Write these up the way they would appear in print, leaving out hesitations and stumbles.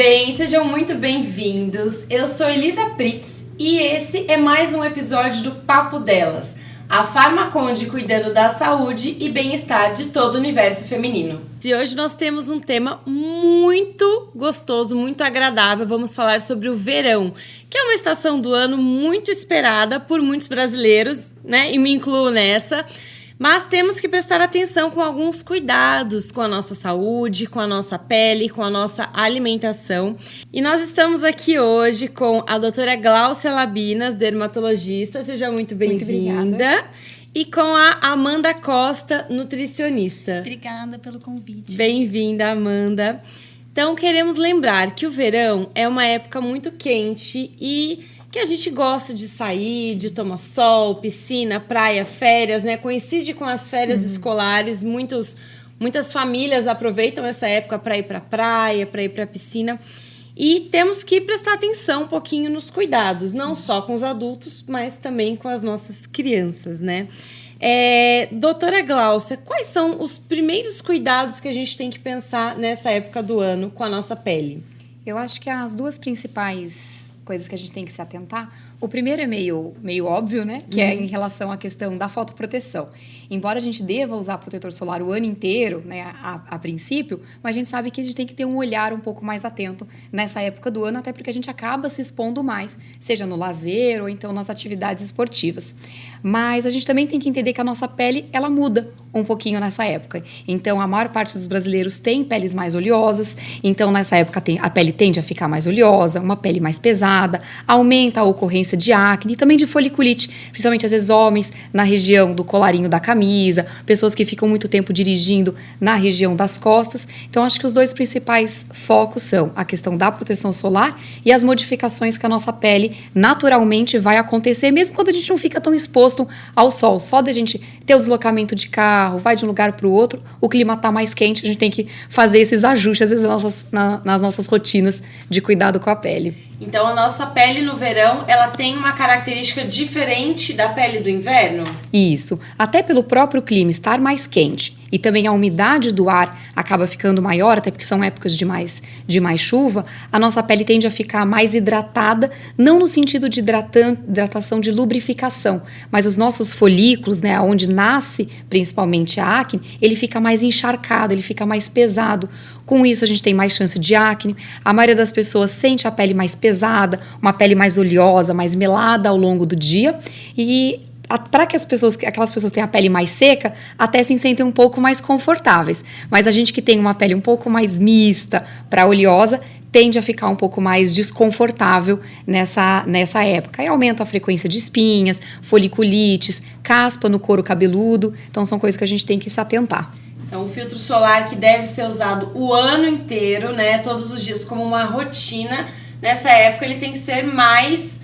bem? Sejam muito bem-vindos. Eu sou Elisa Pritz e esse é mais um episódio do Papo Delas, a Farmaconde cuidando da saúde e bem-estar de todo o universo feminino. E hoje nós temos um tema muito gostoso, muito agradável. Vamos falar sobre o verão, que é uma estação do ano muito esperada por muitos brasileiros, né? E me incluo nessa. Mas temos que prestar atenção com alguns cuidados com a nossa saúde, com a nossa pele, com a nossa alimentação. E nós estamos aqui hoje com a doutora Gláucia Labinas, dermatologista. Seja muito bem-vinda. Muito obrigada. E com a Amanda Costa, nutricionista. Obrigada pelo convite. Bem-vinda, Amanda. Então, queremos lembrar que o verão é uma época muito quente e que a gente gosta de sair, de tomar sol, piscina, praia, férias, né? Coincide com as férias escolares. Muitas famílias aproveitam essa época para ir para a praia, para ir para a piscina. E temos que prestar atenção um pouquinho nos cuidados, não só com os adultos, mas também com as nossas crianças, né? Doutora Gláucia, quais são os primeiros cuidados que a gente tem que pensar nessa época do ano com a nossa pele? Eu acho que as duas principais coisas que a gente tem que se atentar, o primeiro é meio óbvio, né? Que é em relação à questão da fotoproteção. Embora a gente deva usar protetor solar o ano inteiro, né, a princípio, mas a gente sabe que a gente tem que ter um olhar um pouco mais atento nessa época do ano, até porque a gente acaba se expondo mais, seja no lazer ou então nas atividades esportivas. Mas a gente também tem que entender que a nossa pele, ela muda um pouquinho nessa época. Então, a maior parte dos brasileiros tem peles mais oleosas, então nessa época a pele tende a ficar mais oleosa, uma pele mais pesada, aumenta a ocorrência de acne e também de foliculite, principalmente às vezes homens na região do colarinho da camisa, pessoas que ficam muito tempo dirigindo na região das costas. Então, acho que os dois principais focos são a questão da proteção solar e as modificações que a nossa pele naturalmente vai acontecer, mesmo quando a gente não fica tão exposto ao sol. Só da gente ter o deslocamento de carro, vai de um lugar para o outro, o clima está mais quente, a gente tem que fazer esses ajustes, às vezes, nas nossas rotinas de cuidado com a pele. Então, a nossa pele no verão, ela tem uma característica diferente da pele do inverno? Isso. Até pelo próprio clima estar mais quente e também a umidade do ar acaba ficando maior, até porque são épocas de mais chuva, a nossa pele tende a ficar mais hidratada, não no sentido de hidratação de lubrificação, mas os nossos folículos, né, onde nasce principalmente a acne, ele fica mais encharcado, ele fica mais pesado. Com isso, a gente tem mais chance de acne. A maioria das pessoas sente a pele mais pesada, uma pele mais oleosa, mais melada ao longo do dia. E para que aquelas pessoas tenham a pele mais seca, até se sentem um pouco mais confortáveis. Mas a gente que tem uma pele um pouco mais mista para oleosa, tende a ficar um pouco mais desconfortável nessa época. Aí aumenta a frequência de espinhas, foliculites, caspa no couro cabeludo. Então, são coisas que a gente tem que se atentar. Então, o filtro solar que deve ser usado o ano inteiro, né, todos os dias, como uma rotina, nessa época ele tem que ser mais,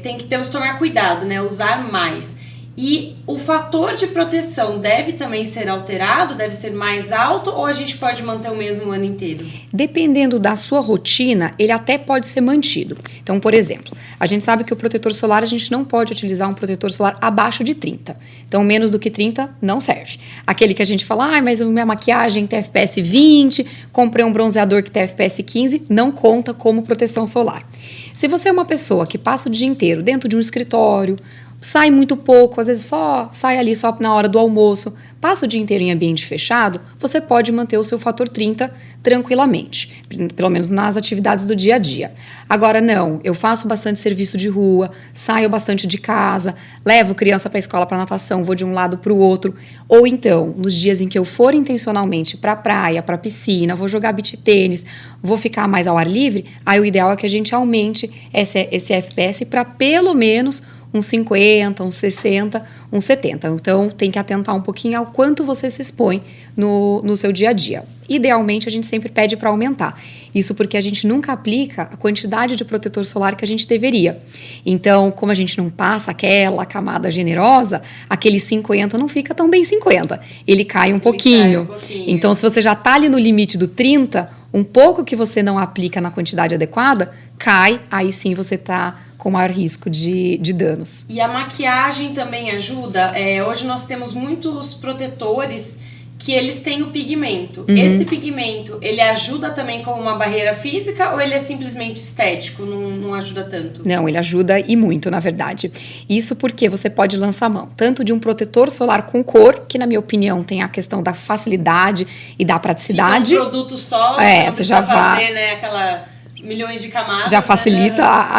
temos que tomar cuidado, né, usar mais. E o fator de proteção deve também ser alterado, deve ser mais alto, ou a gente pode manter o mesmo o ano inteiro? Dependendo da sua rotina, ele até pode ser mantido. Então, por exemplo, a gente sabe que o protetor solar, a gente não pode utilizar um protetor solar abaixo de 30. Então, menos do que 30 não serve. Aquele que a gente fala, mas a minha maquiagem tem FPS 20, comprei um bronzeador que tem FPS 15, não conta como proteção solar. Se você é uma pessoa que passa o dia inteiro dentro de um escritório, sai muito pouco, às vezes só sai ali só na hora do almoço, passa o dia inteiro em ambiente fechado, você pode manter o seu fator 30 tranquilamente, pelo menos nas atividades do dia a dia. Agora não, eu faço bastante serviço de rua, saio bastante de casa, levo criança para a escola, para natação, vou de um lado para o outro, ou então, nos dias em que eu for intencionalmente para a praia, para a piscina, vou jogar beach tênis, vou ficar mais ao ar livre, aí o ideal é que a gente aumente esse FPS para pelo menos uns 50, uns 60, uns 70. Então, tem que atentar um pouquinho ao quanto você se expõe no seu dia a dia. Idealmente, a gente sempre pede para aumentar. Isso porque a gente nunca aplica a quantidade de protetor solar que a gente deveria. Então, como a gente não passa aquela camada generosa, aquele 50 não fica tão bem 50. Ele cai um pouquinho. Então, se você já está ali no limite do 30, um pouco que você não aplica na quantidade adequada, cai, aí sim você está com maior risco de danos. E a maquiagem também ajuda? Hoje nós temos muitos protetores que eles têm o pigmento. Esse pigmento, ele ajuda também como uma barreira física ou ele é simplesmente estético, não ajuda tanto? Não, ele ajuda e muito, na verdade. Isso porque você pode lançar mão tanto de um protetor solar com cor, que na minha opinião tem a questão da facilidade e da praticidade. Fica um produto só, você já fazer, né, aquela milhões de camadas. Já facilita, né,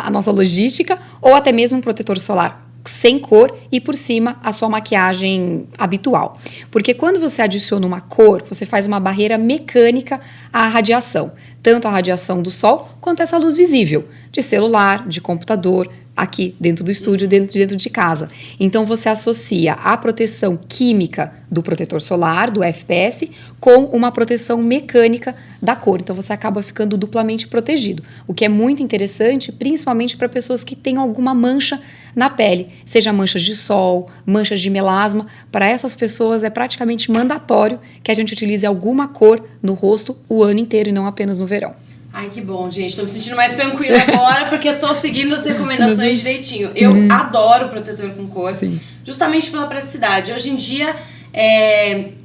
a nossa logística, ou até mesmo um protetor solar sem cor e por cima a sua maquiagem habitual. Porque quando você adiciona uma cor, você faz uma barreira mecânica à radiação. Tanto a radiação do sol quanto essa luz visível, de celular, de computador, aqui dentro do estúdio, dentro de casa. Então você associa a proteção química do protetor solar, do FPS, com uma proteção mecânica da cor. Então você acaba ficando duplamente protegido. O que é muito interessante, principalmente para pessoas que têm alguma mancha na pele, seja manchas de sol, manchas de melasma. Para essas pessoas é praticamente mandatório que a gente utilize alguma cor no rosto o ano inteiro e não apenas no verão. Ai, que bom, gente. Tô me sentindo mais tranquila agora porque eu tô seguindo as recomendações direitinho. Eu adoro protetor com cor, Sim. Justamente pela praticidade. Hoje em dia,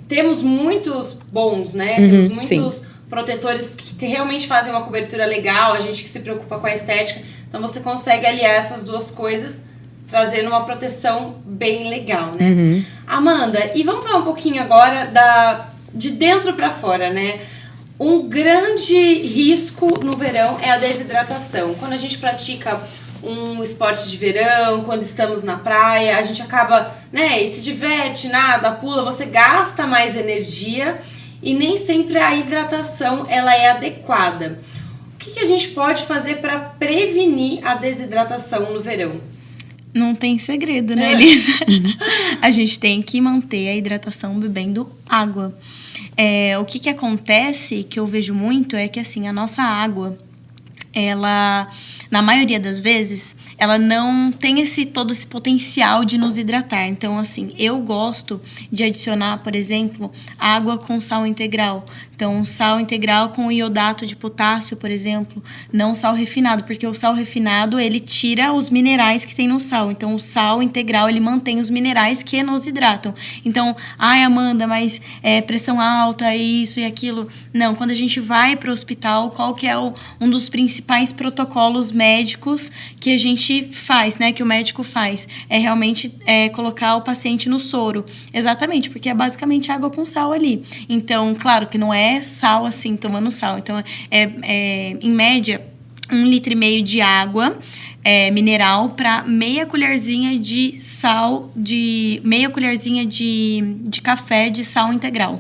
temos muitos bons, né? Temos muitos protetores que realmente fazem uma cobertura legal, a gente que se preocupa com a estética. Então, você consegue aliar essas duas coisas, trazendo uma proteção bem legal, né? Amanda, e vamos falar um pouquinho agora de dentro para fora, né? Um grande risco no verão é a desidratação. Quando a gente pratica um esporte de verão, quando estamos na praia, a gente acaba, né, e se diverte, nada, pula, você gasta mais energia e nem sempre a hidratação ela é adequada. O que a gente pode fazer para prevenir a desidratação no verão? Não tem segredo, né, Elisa? A gente tem que manter a hidratação bebendo água. O que acontece, que eu vejo muito, é que assim, a nossa água, ela, na maioria das vezes, ela não tem todo esse potencial de nos hidratar. Então, assim, eu gosto de adicionar, por exemplo, água com sal integral. Então, sal integral com iodato de potássio, por exemplo, não sal refinado, porque o sal refinado, ele tira os minerais que tem no sal. Então, o sal integral, ele mantém os minerais que nos hidratam. Então, ai, Amanda, mas pressão alta, isso e aquilo. Não, quando a gente vai para o hospital, qual que é um dos principais protocolos médicos que a gente faz, né, que o médico faz? É realmente colocar o paciente no soro. Exatamente, porque é basicamente água com sal ali. Então, claro que não é sal assim, tomando sal. Então, em média, 1,5 litro de água mineral para meia colherzinha de sal, meia colherzinha de café de sal integral.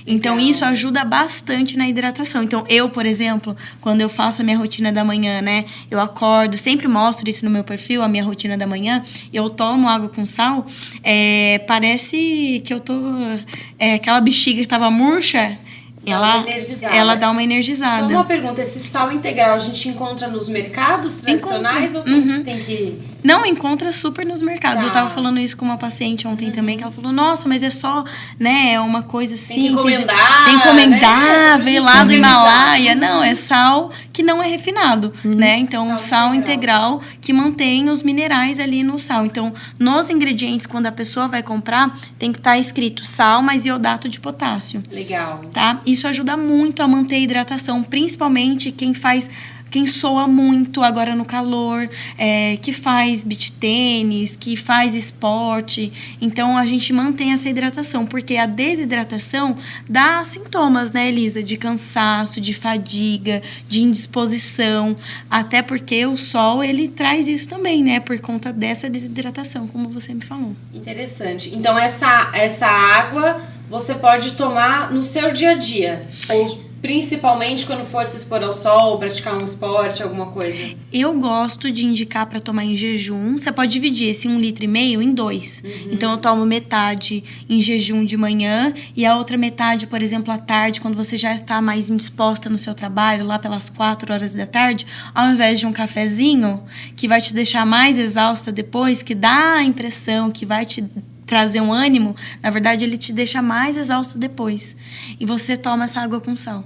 Então, isso ajuda bastante na hidratação. Então, eu, por exemplo, quando eu faço a minha rotina da manhã, né? Eu acordo, sempre mostro isso no meu perfil, a minha rotina da manhã. Eu tomo água com sal. Parece que eu tô... aquela bexiga que tava murcha... Ela dá uma energizada. Só uma pergunta, esse sal integral a gente encontra nos mercados tradicionais ou tem que... Não, encontra super nos mercados. Tá. Eu tava falando isso com uma paciente ontem também, que ela falou, nossa, mas é só, né, uma coisa assim... Tem que encomendar, tem que encomendar, né? Veio lá do Himalaia. Não, é sal que não é refinado, né? Então, sal integral que mantém os minerais ali no sal. Então, nos ingredientes, quando a pessoa vai comprar, tem que estar escrito sal mais iodato de potássio. Legal. Tá? Isso ajuda muito a manter a hidratação, principalmente quem soa muito agora no calor, que faz beach tênis, que faz esporte. Então, a gente mantém essa hidratação, porque a desidratação dá sintomas, né, Elisa? De cansaço, de fadiga, de indisposição. Até porque o sol, ele traz isso também, né? Por conta dessa desidratação, como você me falou. Interessante. Então, essa água você pode tomar no seu dia a dia? Ou principalmente quando for se expor ao sol, praticar um esporte, alguma coisa? Eu gosto de indicar para tomar em jejum. Você pode dividir esse 1,5 litro em 2. Então, eu tomo metade em jejum de manhã e a outra metade, por exemplo, à tarde, quando você já está mais indisposta no seu trabalho, lá pelas 4 horas da tarde, ao invés de um cafezinho, que vai te deixar mais exausta depois, que dá a impressão que vai te trazer um ânimo, na verdade, ele te deixa mais exausto depois. E você toma essa água com sal.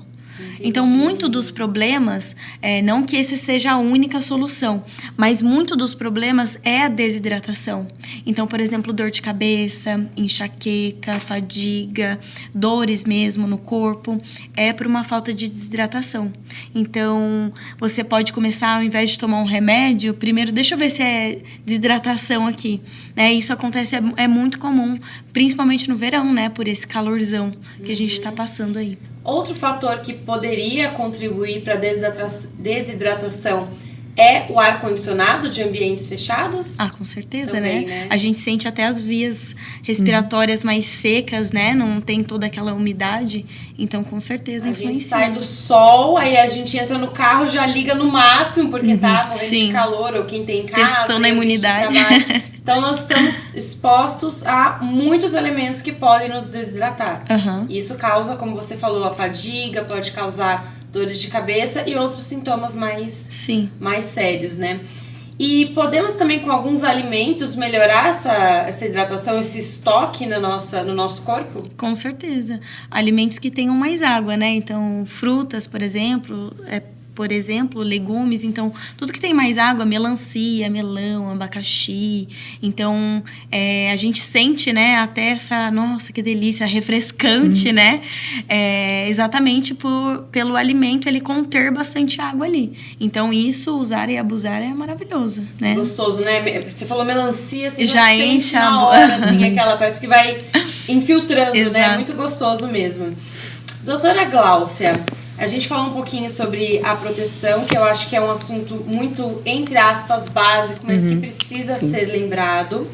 Então, muito dos problemas, não que esse seja a única solução, mas muito dos problemas é a desidratação. Então, por exemplo, dor de cabeça, enxaqueca, fadiga, dores mesmo no corpo, é por uma falta de desidratação. Então, você pode começar, ao invés de tomar um remédio, primeiro, deixa eu ver se é desidratação aqui. Né? Isso acontece, é muito comum, principalmente no verão, né? Por esse calorzão que a gente está passando aí. Outro fator que poderia contribuir para a desidratação é o ar-condicionado de ambientes fechados? Ah, com certeza, também, né? A gente sente até as vias respiratórias mais secas, né? Não tem toda aquela umidade. Então, com certeza, influencia. A gente sai do sol, aí a gente entra no carro, já liga no máximo, porque tá morrendo de calor, ou quem tem em casa. Testando a imunidade. Então, nós estamos expostos a muitos elementos que podem nos desidratar. Isso causa, como você falou, a fadiga, pode causar dores de cabeça e outros sintomas mais sérios, né? E podemos também, com alguns alimentos, melhorar essa hidratação, esse estoque no nosso corpo? Com certeza. Alimentos que tenham mais água, né? Então, frutas, por exemplo, legumes. Então, tudo que tem mais água, melancia, melão, abacaxi. Então, a gente sente, né, até essa, nossa, que delícia, refrescante, né? Exatamente pelo alimento, ele conter bastante água ali. Então, isso, usar e abusar é maravilhoso, né? Gostoso, né? Você falou melancia, você já enche na hora, assim, aquela, parece que vai infiltrando, né? Muito gostoso mesmo. Doutora Gláucia, a gente falou um pouquinho sobre a proteção, que eu acho que é um assunto muito, entre aspas, básico, mas que precisa ser lembrado.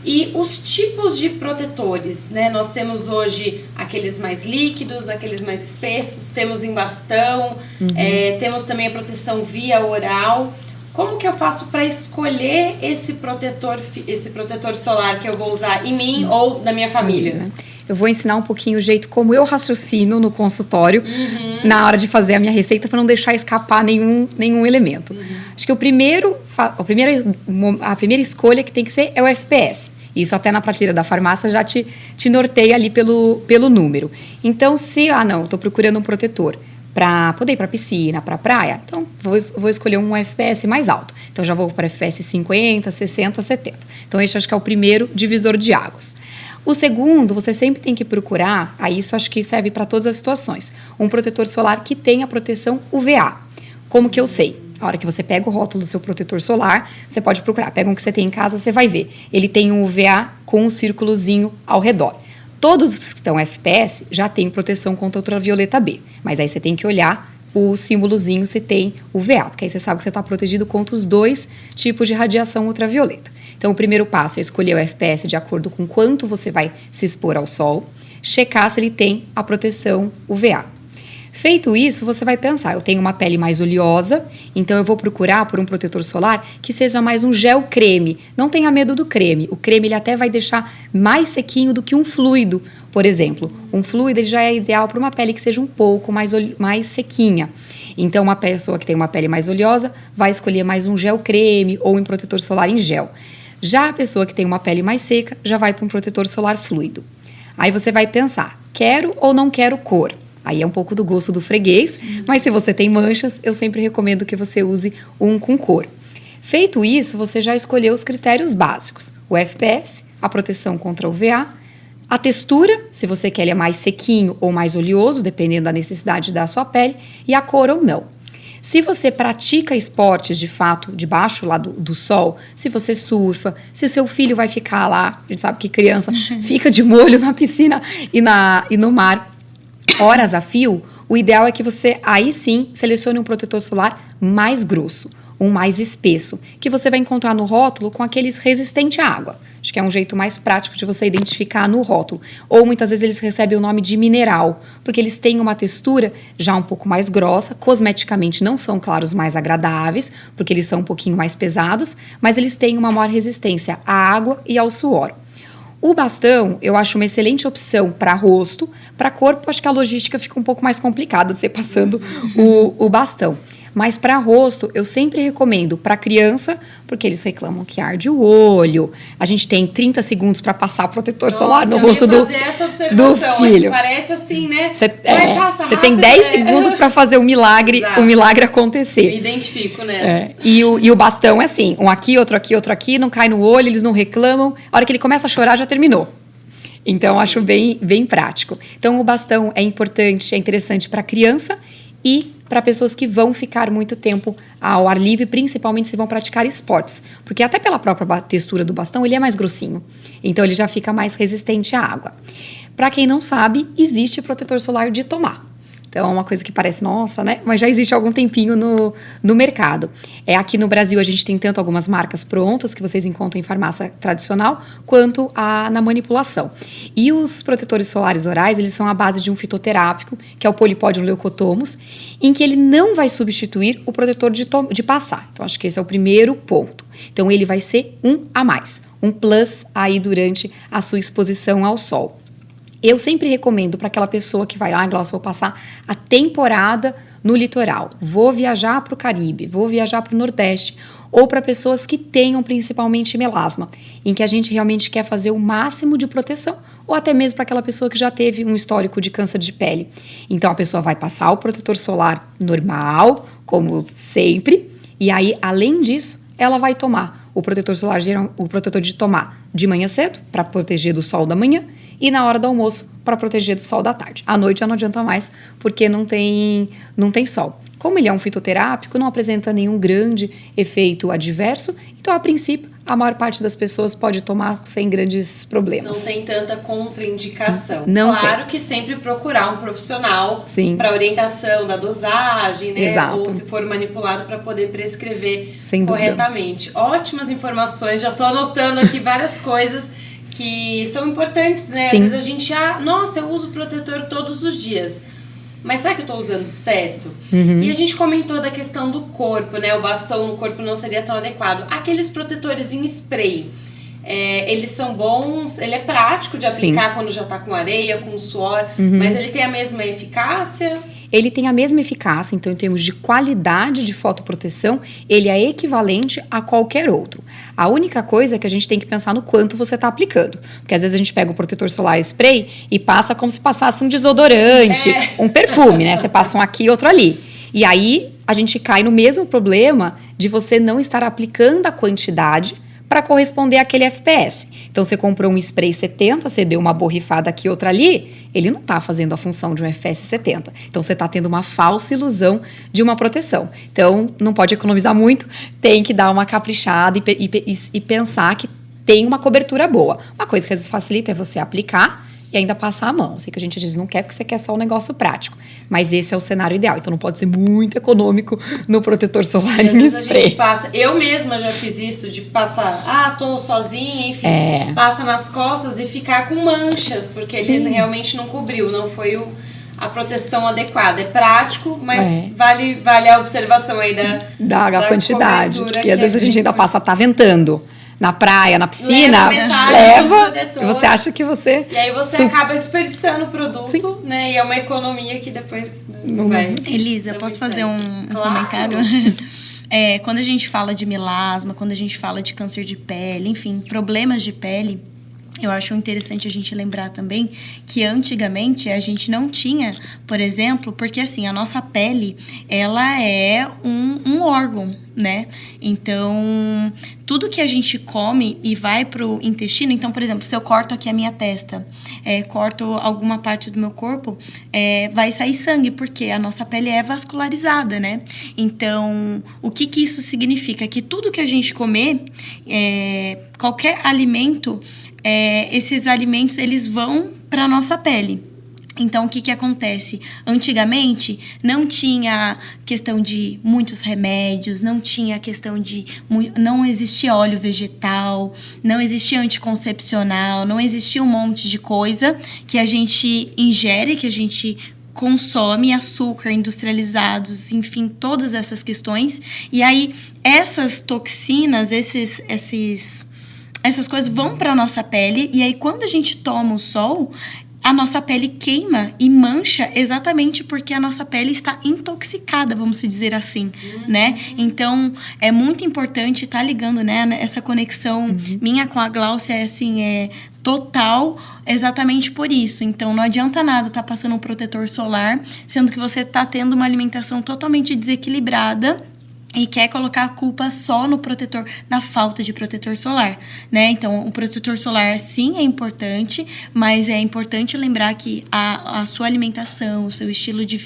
E os tipos de protetores, né? Nós temos hoje aqueles mais líquidos, aqueles mais espessos, temos em bastão, temos também a proteção via oral. Como que eu faço para escolher esse protetor solar que eu vou usar em mim ou na minha família? Eu vou ensinar um pouquinho o jeito como eu raciocino no consultório na hora de fazer a minha receita para não deixar escapar nenhum elemento. Acho que a primeira escolha que tem que ser é o FPS. Isso até na prateleira da farmácia já te norteia ali pelo número. Então, eu estou procurando um protetor para poder ir para piscina, para praia, então vou escolher um FPS mais alto. Então, já vou para FPS 50, 60, 70. Então, esse acho que é o primeiro divisor de águas. O segundo, você sempre tem que procurar, isso acho que serve para todas as situações, um protetor solar que tenha proteção UVA. Como que eu sei? A hora que você pega o rótulo do seu protetor solar, você pode procurar. Pega um que você tem em casa, você vai ver. Ele tem um UVA com um círculozinho ao redor. Todos que estão FPS já têm proteção contra ultravioleta B. Mas aí você tem que olhar o símbolozinho se tem UVA, porque aí você sabe que você está protegido contra os dois tipos de radiação ultravioleta. Então, o primeiro passo é escolher o FPS de acordo com quanto você vai se expor ao sol, checar se ele tem a proteção UVA. Feito isso, você vai pensar, eu tenho uma pele mais oleosa, então eu vou procurar por um protetor solar que seja mais um gel creme. Não tenha medo do creme. O creme ele até vai deixar mais sequinho do que um fluido, por exemplo. Um fluido ele já é ideal para uma pele que seja um pouco mais sequinha. Então, uma pessoa que tem uma pele mais oleosa vai escolher mais um gel creme ou um protetor solar em gel. Já a pessoa que tem uma pele mais seca já vai para um protetor solar fluido. Aí você vai pensar, quero ou não quero cor? Aí é um pouco do gosto do freguês, mas se você tem manchas, eu sempre recomendo que você use um com cor. Feito isso, você já escolheu os critérios básicos. O FPS, a proteção contra o UVA, a textura, se você quer ele é mais sequinho ou mais oleoso, dependendo da necessidade da sua pele, e a cor ou não. Se você pratica esportes, de fato, debaixo lá do sol, se você surfa, se o seu filho vai ficar lá, a gente sabe que criança fica de molho na piscina e no mar, horas a fio, o ideal é que você, aí sim, selecione um protetor solar mais grosso, um mais espesso, que você vai encontrar no rótulo com aqueles resistentes à água. Acho que é um jeito mais prático de você identificar no rótulo. Ou muitas vezes eles recebem o nome de mineral, porque eles têm uma textura já um pouco mais grossa, cosmeticamente não são, claro, os mais agradáveis, porque eles são um pouquinho mais pesados, mas eles têm uma maior resistência à água e ao suor. O bastão, eu acho uma excelente opção para rosto. Para corpo, acho que a logística fica um pouco mais complicada de você passando o bastão. Mas para rosto, eu sempre recomendo para criança, porque eles reclamam que arde o olho. A gente tem 30 segundos para passar protetor solar no rosto do filho. Parece assim, né? Você tem 10 segundos para fazer o milagre acontecer. Me identifico nessa. E o bastão é assim, um aqui, outro aqui, não cai no olho, eles não reclamam. A hora que ele começa a chorar, já terminou. Então, acho bem, bem prático. Então, o bastão é importante, é interessante para criança e para pessoas que vão ficar muito tempo ao ar livre, principalmente se vão praticar esportes. Porque até pela própria textura do bastão, ele é mais grossinho. Então, ele já fica mais resistente à água. Para quem não sabe, existe protetor solar de tomar. Então, é uma coisa que parece, nossa, né? Mas já existe há algum tempinho no mercado. Aqui no Brasil, a gente tem tanto algumas marcas prontas, que vocês encontram em farmácia tradicional, quanto na manipulação. E os protetores solares orais, eles são à base de um fitoterápico, que é o Polypodium leucotomus, em que ele não vai substituir o protetor de passar. Então, acho que esse é o primeiro ponto. Então, ele vai ser um a mais, um plus aí durante a sua exposição ao sol. Eu sempre recomendo para aquela pessoa que vai, Glaucia, vou passar a temporada no litoral, vou viajar para o Caribe, vou viajar para o Nordeste, ou para pessoas que tenham principalmente melasma, em que a gente realmente quer fazer o máximo de proteção, ou até mesmo para aquela pessoa que já teve um histórico de câncer de pele. Então, a pessoa vai passar o protetor solar normal, como sempre, e aí, além disso, ela vai tomar o protetor solar, o protetor de tomar de manhã cedo, para proteger do sol da manhã, e na hora do almoço para proteger do sol da tarde. À noite já não adianta mais, porque não tem sol. Como ele é um fitoterápico, não apresenta nenhum grande efeito adverso, então, a princípio, a maior parte das pessoas pode tomar sem grandes problemas. Não tem tanta contraindicação. Não claro tem. Que sempre procurar um profissional para orientação da dosagem, né? Exato. Ou se for manipulado para poder prescrever sem corretamente. Dúvida. Ótimas informações, já estou anotando aqui várias coisas que são importantes, né? Sim. Às vezes a gente, nossa, eu uso protetor todos os dias. Mas será que eu tô usando certo? Uhum. E a gente comentou da questão do corpo, né? O bastão no corpo não seria tão adequado. Aqueles protetores em spray, eles são bons, ele é prático de aplicar Sim. quando já tá com areia, com suor, mas ele tem a mesma eficácia? Ele tem a mesma eficácia, então em termos de qualidade de fotoproteção, ele é equivalente a qualquer outro. A única coisa é que a gente tem que pensar no quanto você está aplicando. Porque às vezes a gente pega o protetor solar spray e passa como se passasse um desodorante, um perfume, né? Você passa um aqui e outro ali. E aí a gente cai no mesmo problema de você não estar aplicando a quantidade para corresponder àquele FPS. Então, você comprou um spray 70, você deu uma borrifada aqui, outra ali, ele não está fazendo a função de um FPS 70. Então, você está tendo uma falsa ilusão de uma proteção. Então, não pode economizar muito, tem que dar uma caprichada e pensar que tem uma cobertura boa. Uma coisa que às vezes facilita é você aplicar e ainda passar a mão. Sei que a gente às vezes não quer porque você quer só um negócio prático. Mas esse é o cenário ideal. Então não pode ser muito econômico no protetor solar em spray. A gente passa. Eu mesma já fiz isso de passar, tô sozinha, enfim, passa nas costas e ficar com manchas, porque ele realmente não cobriu, não foi a proteção adequada. É prático, mas vale a observação aí da quantidade. E às vezes a gente ainda passa, tá ventando. Na praia, na piscina, leva e você acha que você... E aí você acaba desperdiçando o produto, né? E é uma economia que depois não vai... Elisa, posso fazer um comentário? Quando a gente fala de melasma, quando a gente fala de câncer de pele, enfim, problemas de pele, eu acho interessante a gente lembrar também que antigamente a gente não tinha, por exemplo, porque assim, a nossa pele, ela é um órgão, né? Então, tudo que a gente come e vai pro intestino, então, por exemplo, se eu corto aqui a minha testa, corto alguma parte do meu corpo, vai sair sangue, porque a nossa pele é vascularizada, né? Então, o que isso significa? Que tudo que a gente comer, qualquer alimento, esses alimentos, eles vão para nossa pele. Então, o que acontece? Antigamente, não tinha questão de muitos remédios, não tinha questão de... Não existia óleo vegetal, não existia anticoncepcional, não existia um monte de coisa que a gente ingere, que a gente consome, açúcar, industrializados, enfim, todas essas questões. E aí, essas toxinas, essas coisas vão para a nossa pele, e aí quando a gente toma o sol, a nossa pele queima e mancha exatamente porque a nossa pele está intoxicada, vamos dizer assim, né? Então, é muito importante estar ligando, né? Essa conexão minha com a Gláucia é assim, total, exatamente por isso. Então, não adianta nada estar passando um protetor solar, sendo que você está tendo uma alimentação totalmente desequilibrada e quer colocar a culpa só no protetor, na falta de protetor solar, né? Então, o protetor solar, sim, é importante, mas é importante lembrar que a sua alimentação, o seu estilo de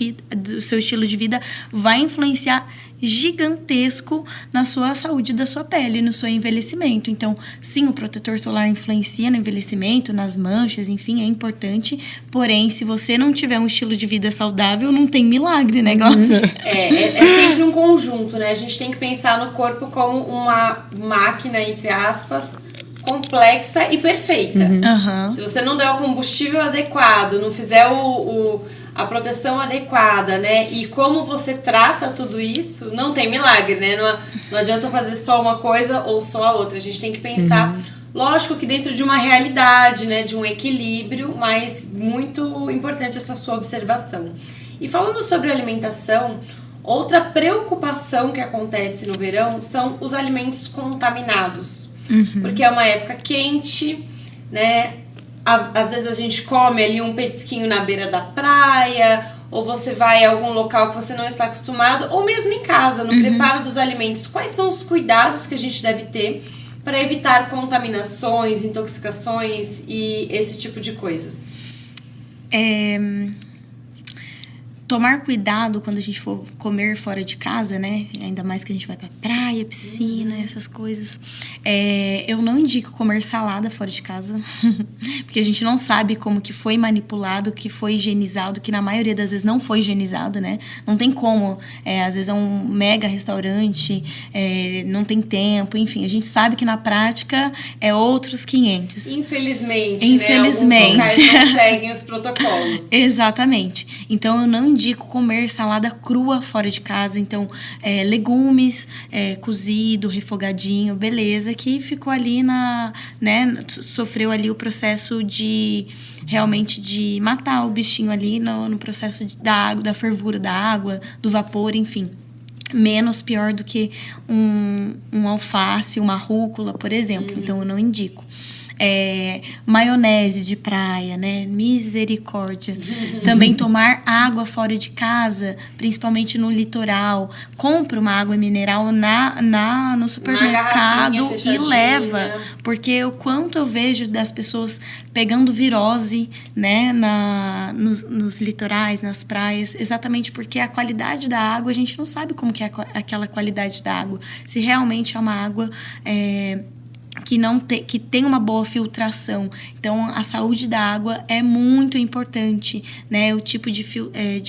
vida vai influenciar gigantesco na sua saúde da sua pele, no seu envelhecimento. Então, sim, o protetor solar influencia no envelhecimento, nas manchas, enfim, é importante. Porém, se você não tiver um estilo de vida saudável, não tem milagre, né, Glaucia? É sempre um conjunto, né? A gente tem que pensar no corpo como uma máquina, entre aspas, complexa e perfeita. Se você não der o combustível adequado, não fizer a proteção adequada, né? E como você trata tudo isso, não tem milagre, né? Não adianta fazer só uma coisa ou só a outra. A gente tem que pensar, lógico que dentro de uma realidade, né? De um equilíbrio, mas muito importante essa sua observação. E falando sobre alimentação, outra preocupação que acontece no verão são os alimentos contaminados. Porque é uma época quente, né? Às vezes a gente come ali um petisquinho na beira da praia, ou você vai a algum local que você não está acostumado, ou mesmo em casa, no preparo dos alimentos. Quais são os cuidados que a gente deve ter para evitar contaminações, intoxicações e esse tipo de coisas? Tomar cuidado quando a gente for comer fora de casa, né? Ainda mais que a gente vai pra praia, piscina, essas coisas. Eu não indico comer salada fora de casa. Porque a gente não sabe como que foi manipulado, que foi higienizado, que na maioria das vezes não foi higienizado, né? Não tem como. Às vezes é um mega restaurante, não tem tempo, enfim. A gente sabe que na prática é outros 500. Infelizmente, né? Alguns locais não seguem os protocolos. Exatamente. Então, eu não indico comer salada crua fora de casa. Então, legumes, cozido, refogadinho, beleza, que ficou ali né, sofreu ali o processo de realmente de matar o bichinho ali no processo da água, da fervura da água, do vapor, enfim. Menos pior do que um alface, uma rúcula, por exemplo. Então, eu não indico. Maionese de praia, né? Misericórdia. Também tomar água fora de casa, principalmente no litoral. Compra uma água mineral no supermercado e leva. Porque o quanto eu vejo das pessoas pegando virose, né? Nos litorais, nas praias, exatamente porque a qualidade da água, a gente não sabe como que é aquela qualidade da água. Se realmente é uma água que tem uma boa filtração. Então, a saúde da água é muito importante, né? O tipo de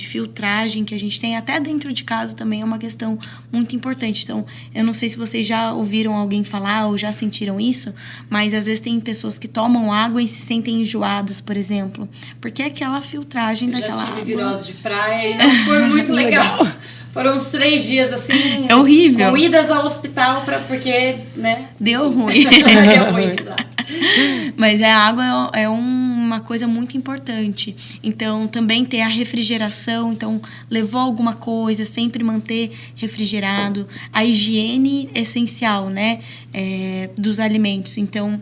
filtragem que a gente tem, até dentro de casa também é uma questão muito importante. Então, eu não sei se vocês já ouviram alguém falar ou já sentiram isso, mas às vezes tem pessoas que tomam água e se sentem enjoadas, por exemplo, porque é aquela filtragem daquela água. Eu já tive virose de praia e não foi muito legal. Foram uns 3 dias, assim... É horrível. Com idas ao hospital, porque, né... Deu ruim. Deu ruim, exato. Mas a água é uma coisa muito importante. Então, também ter a refrigeração. Então, levou alguma coisa, sempre manter refrigerado. A higiene essencial, né? Dos alimentos. Então...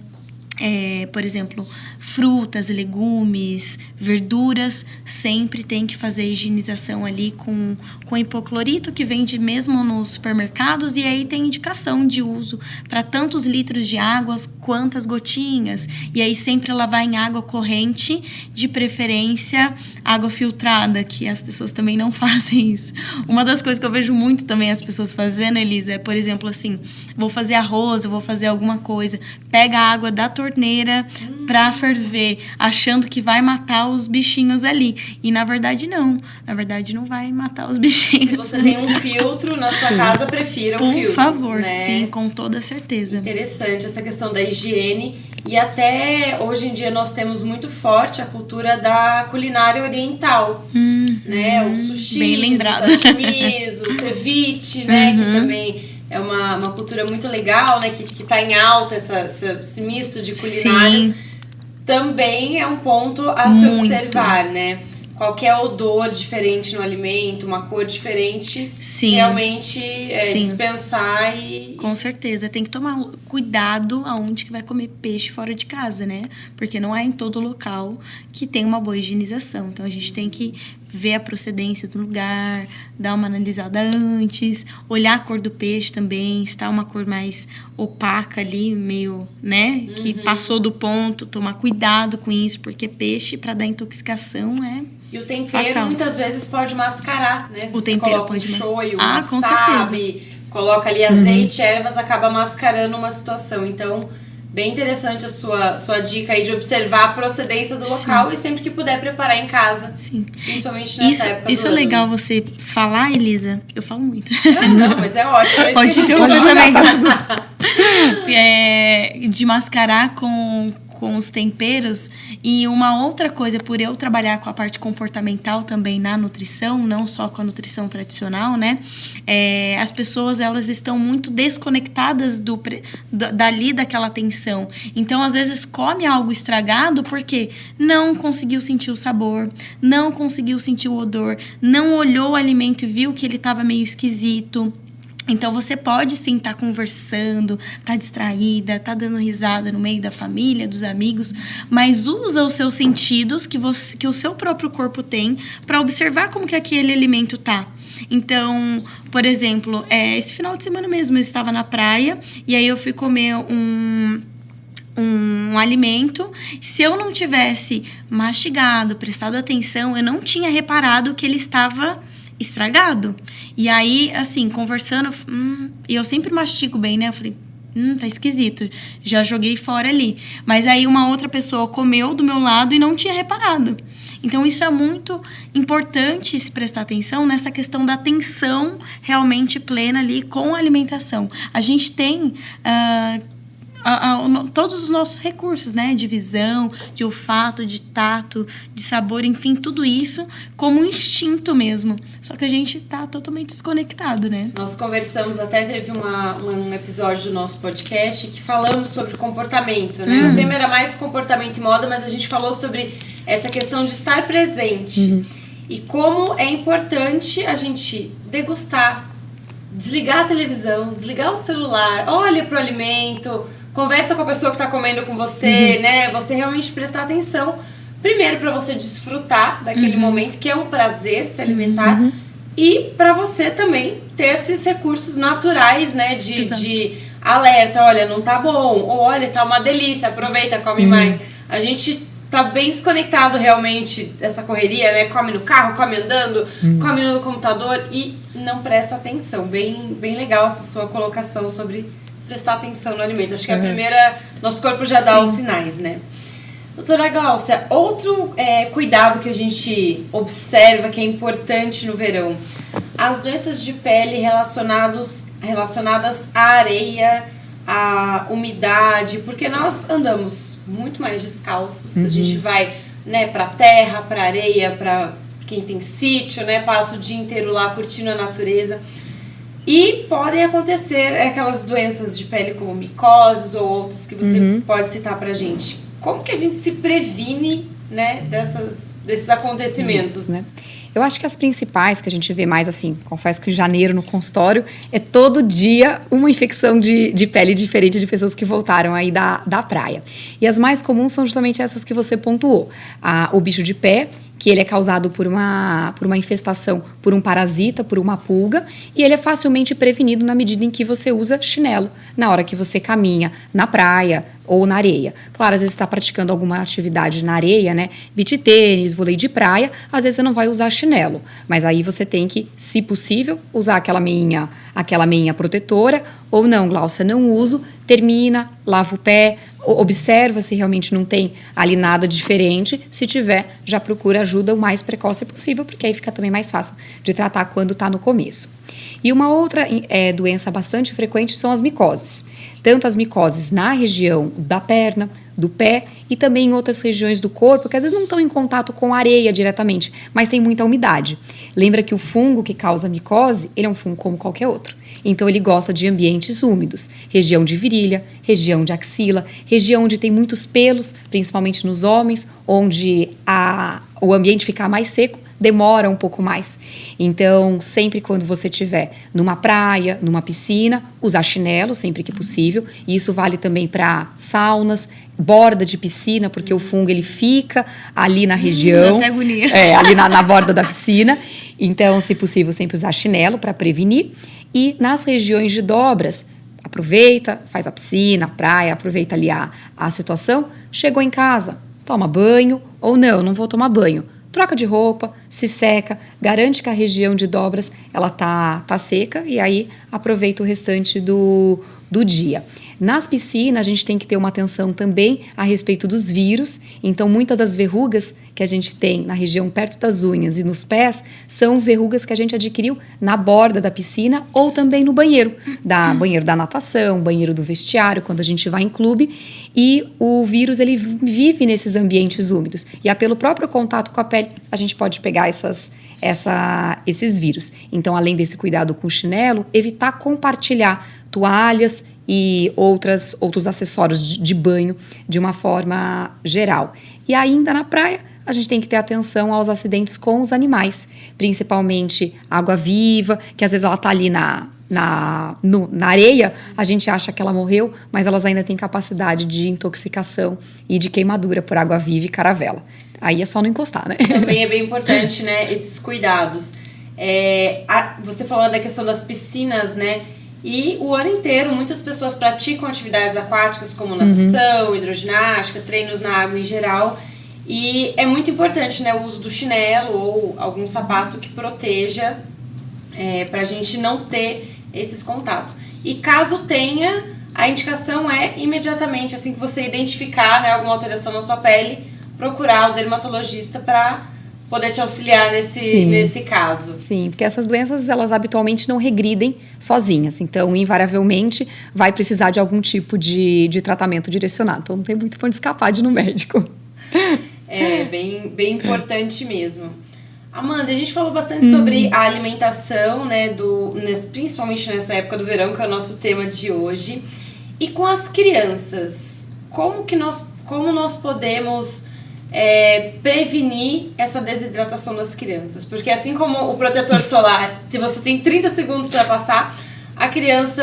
por exemplo, frutas, legumes, verduras, sempre tem que fazer a higienização ali com hipoclorito, que vende mesmo nos supermercados, e aí tem indicação de uso para tantos litros de água, quantas gotinhas, e aí sempre lavar em água corrente, de preferência água filtrada, que as pessoas também não fazem isso. Uma das coisas que eu vejo muito também as pessoas fazendo, Elisa, é, por exemplo, assim, vou fazer arroz, eu vou fazer alguma coisa, pega a água da torneira para ferver, achando que vai matar os bichinhos ali. E na verdade não. Na verdade não vai matar os bichinhos. Se você tem um filtro na sua casa, prefira o filtro. Por favor, né? Sim, com toda certeza. Interessante essa questão da higiene. E até hoje em dia nós temos muito forte a cultura da culinária oriental. Né? O sushi, o sashimis, o ceviche, né? Que também... é uma cultura muito legal, né? Que tá em alta, esse misto de culinária. também é um ponto a se observar, né? Qualquer odor diferente no alimento, uma cor diferente, realmente dispensar e... Com certeza, tem que tomar cuidado aonde que vai comer peixe fora de casa, né? Porque não é em todo local que tem uma boa higienização. Então, a gente tem que ver a procedência do lugar, dar uma analisada antes, olhar a cor do peixe também, se tá uma cor mais opaca ali, meio, né? Que passou do ponto, tomar cuidado com isso, porque peixe, para dar intoxicação, E o tempero muitas vezes pode mascarar, né? Se o você tempero coloca pode shoyu, com wasabi, certeza. Coloca ali azeite, ervas, acaba mascarando uma situação. Então, bem interessante a sua dica aí de observar a procedência do local e sempre que puder preparar em casa. Sim. Principalmente nessa época Isso do é ano. legal você falar, Elisa. Eu falo muito. Não, mas é ótimo. Pode interromper também. De mascarar com os temperos. E uma outra coisa, por eu trabalhar com a parte comportamental também na nutrição, não só com a nutrição tradicional, né? As pessoas, elas estão muito desconectadas dali daquela atenção. Então, às vezes, come algo estragado porque não conseguiu sentir o sabor, não conseguiu sentir o odor, não olhou o alimento e viu que ele estava meio esquisito. Então, você pode sim estar conversando, tá distraída, tá dando risada no meio da família, dos amigos, mas usa os seus sentidos que o seu próprio corpo tem para observar como que aquele alimento tá. Então, por exemplo, esse final de semana mesmo eu estava na praia e aí eu fui comer um alimento. Se eu não tivesse mastigado, prestado atenção, eu não tinha reparado que ele estava estragado. E aí, assim, conversando, e eu sempre mastigo bem, né? Eu falei, tá esquisito. Já joguei fora ali. Mas aí uma outra pessoa comeu do meu lado e não tinha reparado. Então, isso é muito importante se prestar atenção nessa questão da atenção realmente plena ali com a alimentação. A gente tem todos os nossos recursos, né? De visão, de olfato, de tato, de sabor, enfim, tudo isso como um instinto mesmo. Só que a gente tá totalmente desconectado, né? Nós conversamos, até teve um episódio do nosso podcast que falamos sobre comportamento, né? O tema era mais comportamento e moda, mas a gente falou sobre essa questão de estar presente. E como é importante a gente degustar, desligar a televisão, desligar o celular, olha pro alimento, conversa com a pessoa que está comendo com você, né? Você realmente prestar atenção. Primeiro, para você desfrutar daquele momento, que é um prazer se alimentar. E para você também ter esses recursos naturais, né? De alerta, olha, não tá bom. Ou olha, tá uma delícia, aproveita, come mais. A gente tá bem desconectado realmente dessa correria, né? Come no carro, come andando, come no computador e não presta atenção. Bem legal essa sua colocação sobre prestar atenção no alimento. Acho que a primeira... Nosso corpo já dá os sinais, né? Doutora Gláucia, outro cuidado que a gente observa que é importante no verão. As doenças de pele relacionadas à areia, à umidade, porque nós andamos muito mais descalços. A gente vai, né, pra terra, pra areia, pra quem tem sítio, né? Passa o dia inteiro lá curtindo a natureza. E podem acontecer aquelas doenças de pele como micoses ou outras que você pode citar pra gente. Como que a gente se previne, né, desses acontecimentos? Né? Eu acho que as principais que a gente vê mais, assim, confesso que em janeiro no consultório, é todo dia uma infecção de pele diferente de pessoas que voltaram aí da praia. E as mais comuns são justamente essas que você pontuou. O bicho de pé, que ele é causado por uma infestação, por um parasita, por uma pulga, e ele é facilmente prevenido na medida em que você usa chinelo, na hora que você caminha na praia ou na areia. Claro, às vezes você está praticando alguma atividade na areia, né? Beach tênis, vôlei de praia, às vezes você não vai usar chinelo, mas aí você tem que, se possível, usar aquela meinha protetora, ou não, Gláucia, não uso, termina, lava o pé, observa se realmente não tem ali nada diferente. Se tiver, já procura ajuda o mais precoce possível, porque aí fica também mais fácil de tratar quando está no começo. E uma outra doença bastante frequente são as micoses. Tanto as micoses na região da perna, do pé e também em outras regiões do corpo, que às vezes não estão em contato com areia diretamente, mas tem muita umidade. Lembra que o fungo que causa micose, ele é um fungo como qualquer outro. Então, ele gosta de ambientes úmidos, região de virilha, região de axila, região onde tem muitos pelos, principalmente nos homens, onde o ambiente fica mais seco, demora um pouco mais. Então, sempre quando você estiver numa praia, numa piscina, usar chinelo sempre que possível. E isso vale também para saunas, borda de piscina, porque o fungo ele fica ali na região. Até agonia. Ali na borda da piscina. Então, se possível, sempre usar chinelo para prevenir. E nas regiões de dobras, aproveita, faz a piscina, a praia, aproveita ali a situação. Chegou em casa, toma banho, ou não vou tomar banho. Troca de roupa, se seca, garante que a região de dobras ela tá seca e aí aproveita o restante do dia. Nas piscinas, a gente tem que ter uma atenção também a respeito dos vírus. Então, muitas das verrugas que a gente tem na região perto das unhas e nos pés são verrugas que a gente adquiriu na borda da piscina ou também no banheiro da natação, banheiro do vestiário, quando a gente vai em clube. E o vírus, ele vive nesses ambientes úmidos. E pelo próprio contato com a pele, a gente pode pegar esses vírus. Então, além desse cuidado com o chinelo, evitar compartilhar toalhas e outros acessórios de banho de uma forma geral. E ainda na praia, a gente tem que ter atenção aos acidentes com os animais, principalmente água-viva, que às vezes ela está ali na areia, a gente acha que ela morreu, mas elas ainda têm capacidade de intoxicação e de queimadura por água-viva e caravela. Aí é só não encostar, né? Também é bem importante, né, esses cuidados. Você falou da questão das piscinas, né? E o ano inteiro muitas pessoas praticam atividades aquáticas como natação, hidroginástica, treinos na água em geral. E é muito importante, né, o uso do chinelo ou algum sapato que proteja para a gente não ter esses contatos. E caso tenha, a indicação é imediatamente, assim que você identificar, né, alguma alteração na sua pele, procurar o dermatologista para poder te auxiliar nesse caso. Sim, porque essas doenças, elas habitualmente não regridem sozinhas. Então, invariavelmente, vai precisar de algum tipo de tratamento direcionado. Então, não tem muito pra onde escapar de ir no médico. É bem importante mesmo. Amanda, a gente falou bastante sobre a alimentação, né, principalmente nessa época do verão, que é o nosso tema de hoje. E com as crianças, como nós podemos prevenir essa desidratação das crianças? Porque assim como o protetor solar, se você tem 30 segundos para passar, a criança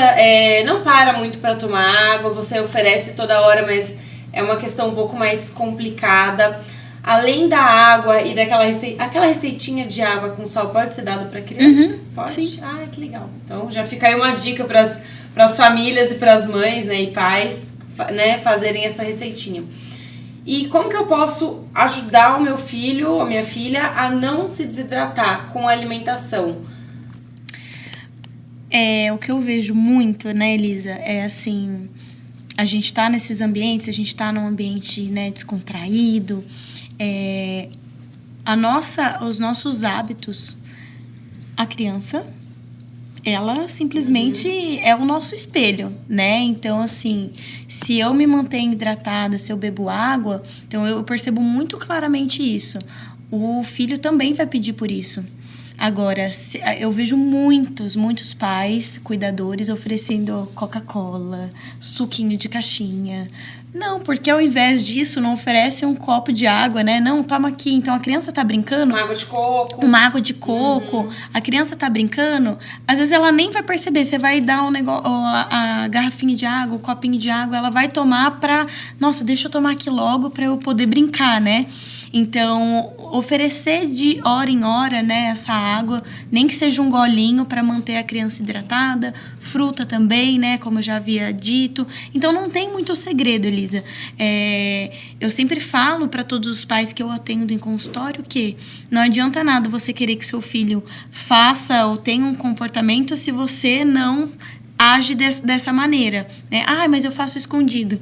não para muito para tomar água, você oferece toda hora, mas é uma questão um pouco mais complicada. Além da água e aquela receitinha de água com sal pode ser dado para criança? Pode? Sim. Ah, que legal. Então já fica aí uma dica para as famílias e para as mães, né, e pais, né, fazerem essa receitinha. E como que eu posso ajudar o meu filho ou a minha filha a não se desidratar com a alimentação? O que eu vejo muito, né, Elisa, é assim, a gente tá nesses ambientes, a gente tá num ambiente, né, descontraído, os nossos hábitos, a criança, ela simplesmente é o nosso espelho, né? Então, assim, se eu me mantenho hidratada, se eu bebo água, então eu percebo muito claramente isso. O filho também vai pedir por isso. Agora, eu vejo muitos pais, cuidadores, oferecendo Coca-Cola, suquinho de caixinha. Não, porque ao invés disso, não oferece um copo de água, né? Não, toma aqui. Então, a criança tá brincando... Uma água de coco. Uma água de coco. A criança tá brincando, às vezes ela nem vai perceber. Você vai dar a garrafinha de água, o copinho de água, ela vai tomar pra... Nossa, deixa eu tomar aqui logo pra eu poder brincar, né? Então, oferecer de hora em hora, né, essa água, nem que seja um golinho para manter a criança hidratada, fruta também, né, como eu já havia dito. Então, não tem muito segredo, Elisa. Eu sempre falo para todos os pais que eu atendo em consultório que não adianta nada você querer que seu filho faça ou tenha um comportamento se você não age dessa maneira, né? Ah, mas eu faço escondido.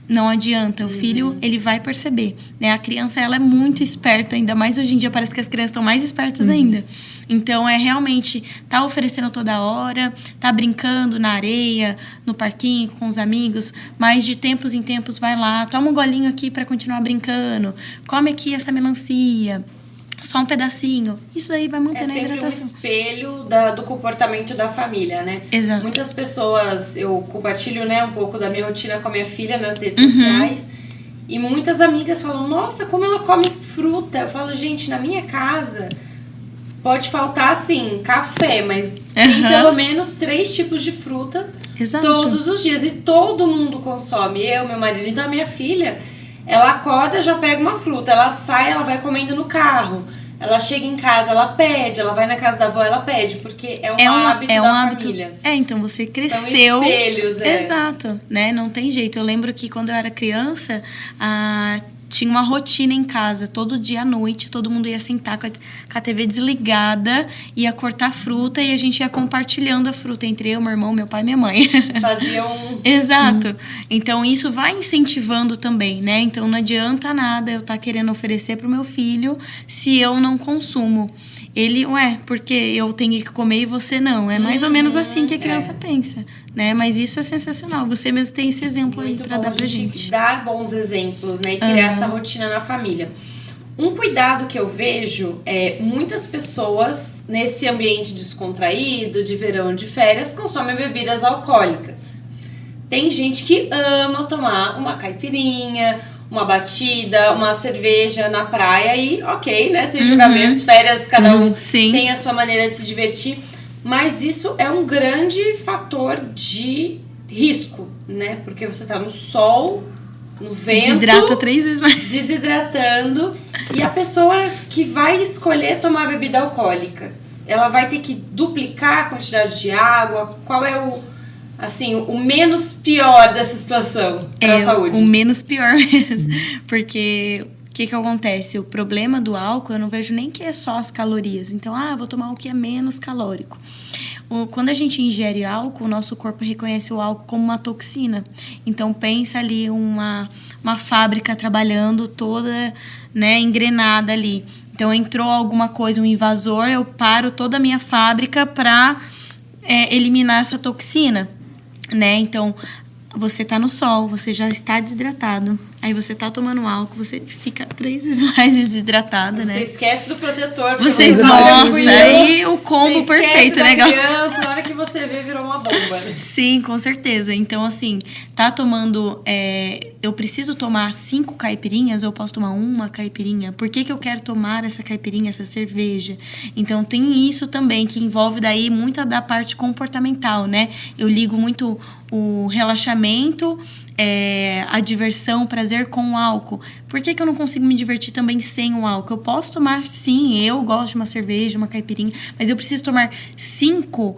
não adianta. O filho, ele vai perceber, né? A criança, ela é muito esperta, ainda mais hoje em dia, parece que as crianças estão mais espertas ainda. Então, é realmente tá oferecendo toda hora, tá brincando na areia, no parquinho, com os amigos, mas de tempos em tempos vai lá, toma um golinho aqui para continuar brincando, come aqui essa melancia, só um pedacinho. Isso aí vai mantendo a hidratação. É sempre um espelho do comportamento da família, né? Exato. Muitas pessoas, eu compartilho, né, um pouco da minha rotina com a minha filha nas redes sociais, e muitas amigas falam, nossa, como ela come fruta. Eu falo, gente, na minha casa pode faltar, assim, café, mas tem pelo menos 3 tipos de fruta. Exato. Todos os dias, e todo mundo consome. Eu, meu marido, então a minha filha, ela acorda, já pega uma fruta, ela sai, ela vai comendo no carro, ela chega em casa, ela pede, ela vai na casa da avó, ela pede, porque é um hábito da família. Então você cresceu. São espelhos, Exato, né? Não tem jeito. Eu lembro que quando eu era criança, tinha uma rotina em casa. Todo dia à noite, todo mundo ia sentar com a TV desligada, ia cortar fruta e a gente ia compartilhando a fruta entre eu, meu irmão, meu pai e minha mãe. Fazia Exato. Então, isso vai incentivando também, né? Então, não adianta nada eu estar querendo oferecer pro meu filho se eu não consumo. Ele, porque eu tenho que comer e você não. É mais ou menos assim que a criança pensa, né? Mas isso é sensacional. Você mesmo tem esse exemplo aí pra dar pra gente. Dar bons exemplos, né? E criar essa rotina na família. Um cuidado que eu vejo é muitas pessoas nesse ambiente descontraído, de verão, de férias, consomem bebidas alcoólicas. Tem gente que ama tomar uma caipirinha, uma batida, uma cerveja na praia e ok, né? Sem julgamentos, férias, cada um tem a sua maneira de se divertir. Mas isso é um grande fator de risco, né? Porque você tá no sol, no vento... Desidrata 3 vezes mais. Desidratando. E a pessoa que vai escolher tomar bebida alcoólica, ela vai ter que duplicar a quantidade de água? Qual é o menos pior dessa situação para a saúde? O menos pior mesmo. Porque o que acontece? O problema do álcool, eu não vejo nem que é só as calorias. Então, vou tomar o que é menos calórico. Quando a gente ingere álcool, o nosso corpo reconhece o álcool como uma toxina. Então, pensa ali uma fábrica trabalhando toda, né, engrenada ali. Então, entrou alguma coisa, um invasor, eu paro toda a minha fábrica para eliminar essa toxina, né? Então, você tá no sol, você já está desidratado. Aí você tá tomando álcool, você fica 3 vezes mais desidratada, né? Você esquece do protetor. Nossa, aí o combo perfeito, né, criança, na hora que você vê, virou uma bomba. Sim, com certeza. Então, assim, tá tomando... eu preciso tomar 5 caipirinhas ou eu posso tomar uma caipirinha? Por que eu quero tomar essa caipirinha, essa cerveja? Então, tem isso também, que envolve daí muita da parte comportamental, né? Eu ligo muito o relaxamento, a diversão, o prazer com o álcool. Por que eu não consigo me divertir também sem o álcool? Eu posso tomar, sim, eu gosto de uma cerveja, uma caipirinha, mas eu preciso tomar 5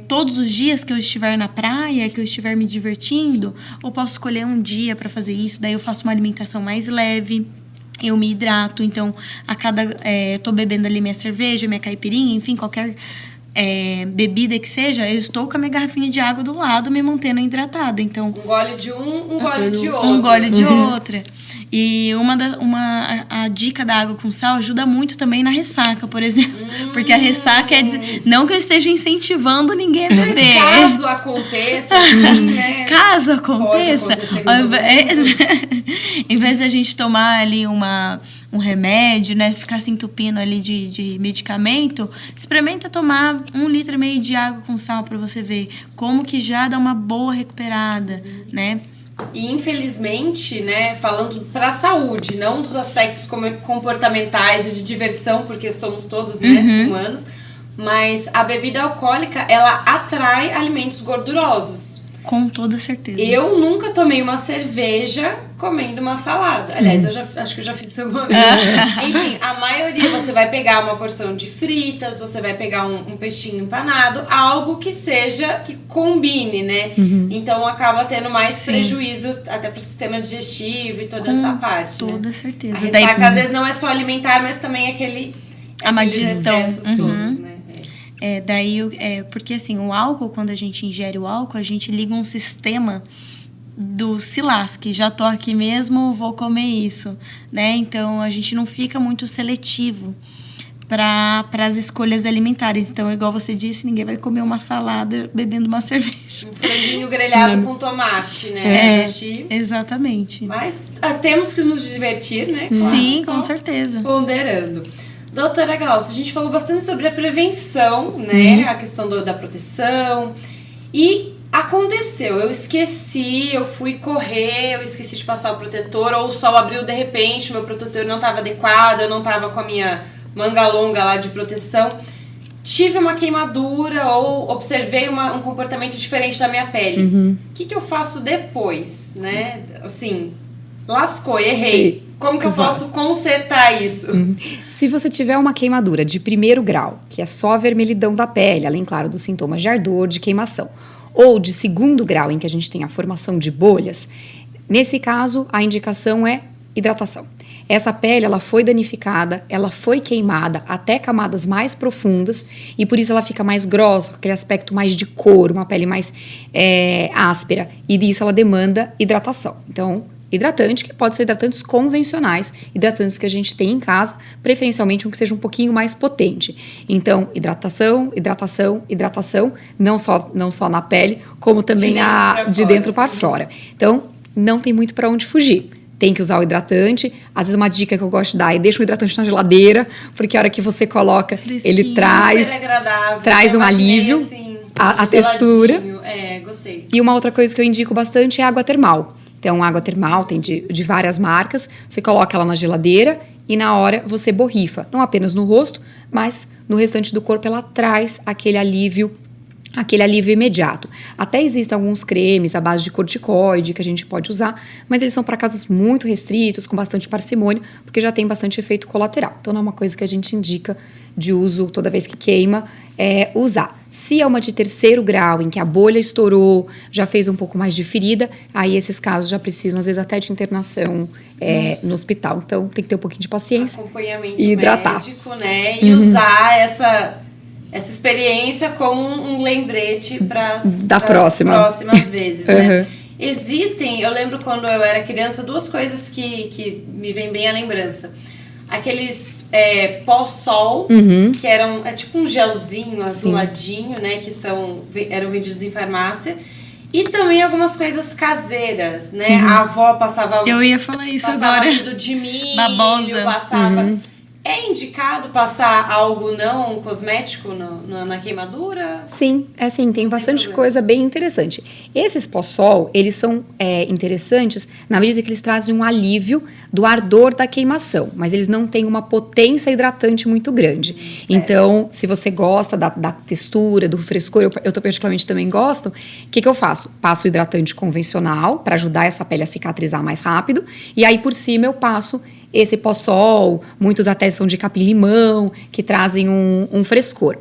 todos os dias que eu estiver na praia, que eu estiver me divertindo? Ou posso escolher um dia para fazer isso? Daí eu faço uma alimentação mais leve, eu me hidrato, então eu tô bebendo ali minha cerveja, minha caipirinha, enfim, qualquer bebida que seja, eu estou com a minha garrafinha de água do lado, me mantendo hidratada. Então, um gole de um gole de outro. Um gole de outra. E a dica da água com sal ajuda muito também na ressaca, por exemplo. Porque a ressaca não que eu esteja incentivando ninguém a beber. Caso aconteça, assim, né? Caso aconteça. Em vez da gente tomar ali um remédio, né? Ficar se entupindo ali de medicamento, experimenta tomar 1,5 litro de água com sal para você ver como que já dá uma boa recuperada, né? E infelizmente, né, falando para a saúde, não dos aspectos comportamentais e de diversão, porque somos todos, né, humanos, mas a bebida alcoólica, ela atrai alimentos gordurosos. Com toda certeza. Eu nunca tomei uma cerveja comendo uma salada. Aliás, acho que eu já fiz isso alguma vez. Enfim, a maioria você vai pegar uma porção de fritas, você vai pegar um peixinho empanado, algo que combine, né? Então acaba tendo mais prejuízo até pro sistema digestivo e toda essa parte. Com toda né? certeza. A ressaca às vezes não é só alimentar, mas também a má digestão. Todos, né? Porque assim, o álcool, quando a gente ingere o álcool, a gente liga um sistema do se lasque, já tô aqui mesmo, vou comer isso, né? Então, a gente não fica muito seletivo para as escolhas alimentares. Então, igual você disse, ninguém vai comer uma salada bebendo uma cerveja. Um franguinho grelhado com tomate, né? Exatamente. Mas temos que nos divertir, né? Claro, sim, com certeza. Ponderando. Doutora Glaucia, a gente falou bastante sobre a prevenção, né? A questão da proteção. E aconteceu, eu esqueci, eu fui correr, eu esqueci de passar o protetor, ou o sol abriu de repente, o meu protetor não estava adequado, eu não estava com a minha manga longa lá de proteção. Tive uma queimadura ou observei um comportamento diferente da minha pele. O que eu faço depois, né? Assim, lascou, errei. Como que eu posso consertar isso? Se você tiver uma queimadura de 1º grau, que é só a vermelhidão da pele, além, claro, dos sintomas de ardor, de queimação, ou de 2º grau, em que a gente tem a formação de bolhas, nesse caso, a indicação é hidratação. Essa pele, ela foi danificada, ela foi queimada até camadas mais profundas e por isso ela fica mais grossa, com aquele aspecto mais de couro, uma pele mais áspera. E disso ela demanda hidratação. Então, hidratante, que pode ser hidratantes convencionais, hidratantes que a gente tem em casa, preferencialmente um que seja um pouquinho mais potente. Então, hidratação, hidratação, hidratação, não só na pele, como também de dentro para fora. Então, não tem muito para onde fugir. Tem que usar o hidratante. Às vezes uma dica que eu gosto de dar é deixa o hidratante na geladeira, porque a hora que você coloca, ele traz um alívio, assim, a textura. Gostei. E uma outra coisa que eu indico bastante é água termal. Então, água termal tem de várias marcas. Você coloca ela na geladeira e na hora você borrifa. Não apenas no rosto, mas no restante do corpo ela traz aquele alívio imediato. Até existem alguns cremes à base de corticoide que a gente pode usar, mas eles são para casos muito restritos, com bastante parcimônia, porque já tem bastante efeito colateral. Então, não é uma coisa que a gente indica de uso toda vez que queima, usar. Se é uma de 3º grau, em que a bolha estourou, já fez um pouco mais de ferida, aí esses casos já precisam, às vezes, até de internação no hospital. Então, tem que ter um pouquinho de paciência. Acompanhamento e hidratar. Médico, né? E usar essa experiência como um lembrete para as próximas vezes, né? Existem, eu lembro quando eu era criança, 2 coisas que me vêm bem à lembrança. Aqueles pó-sol, que eram tipo um gelzinho azuladinho, né? Que eram vendidos em farmácia. E também algumas coisas caseiras, né? A avó passava... Eu ia falar isso agora. Amido de milho, babosa. Passava... É indicado passar algo não cosmético na queimadura? Sim, tem bastante coisa bem interessante. Esses pó-sol, eles são interessantes na medida que eles trazem um alívio do ardor da queimação, mas eles não têm uma potência hidratante muito grande. Então, se você gosta da textura, do frescor, eu particularmente também gosto, o que eu faço? Passo o hidratante convencional para ajudar essa pele a cicatrizar mais rápido, e aí por cima eu passo esse pó-sol, muitos até são de capim-limão, que trazem um frescor.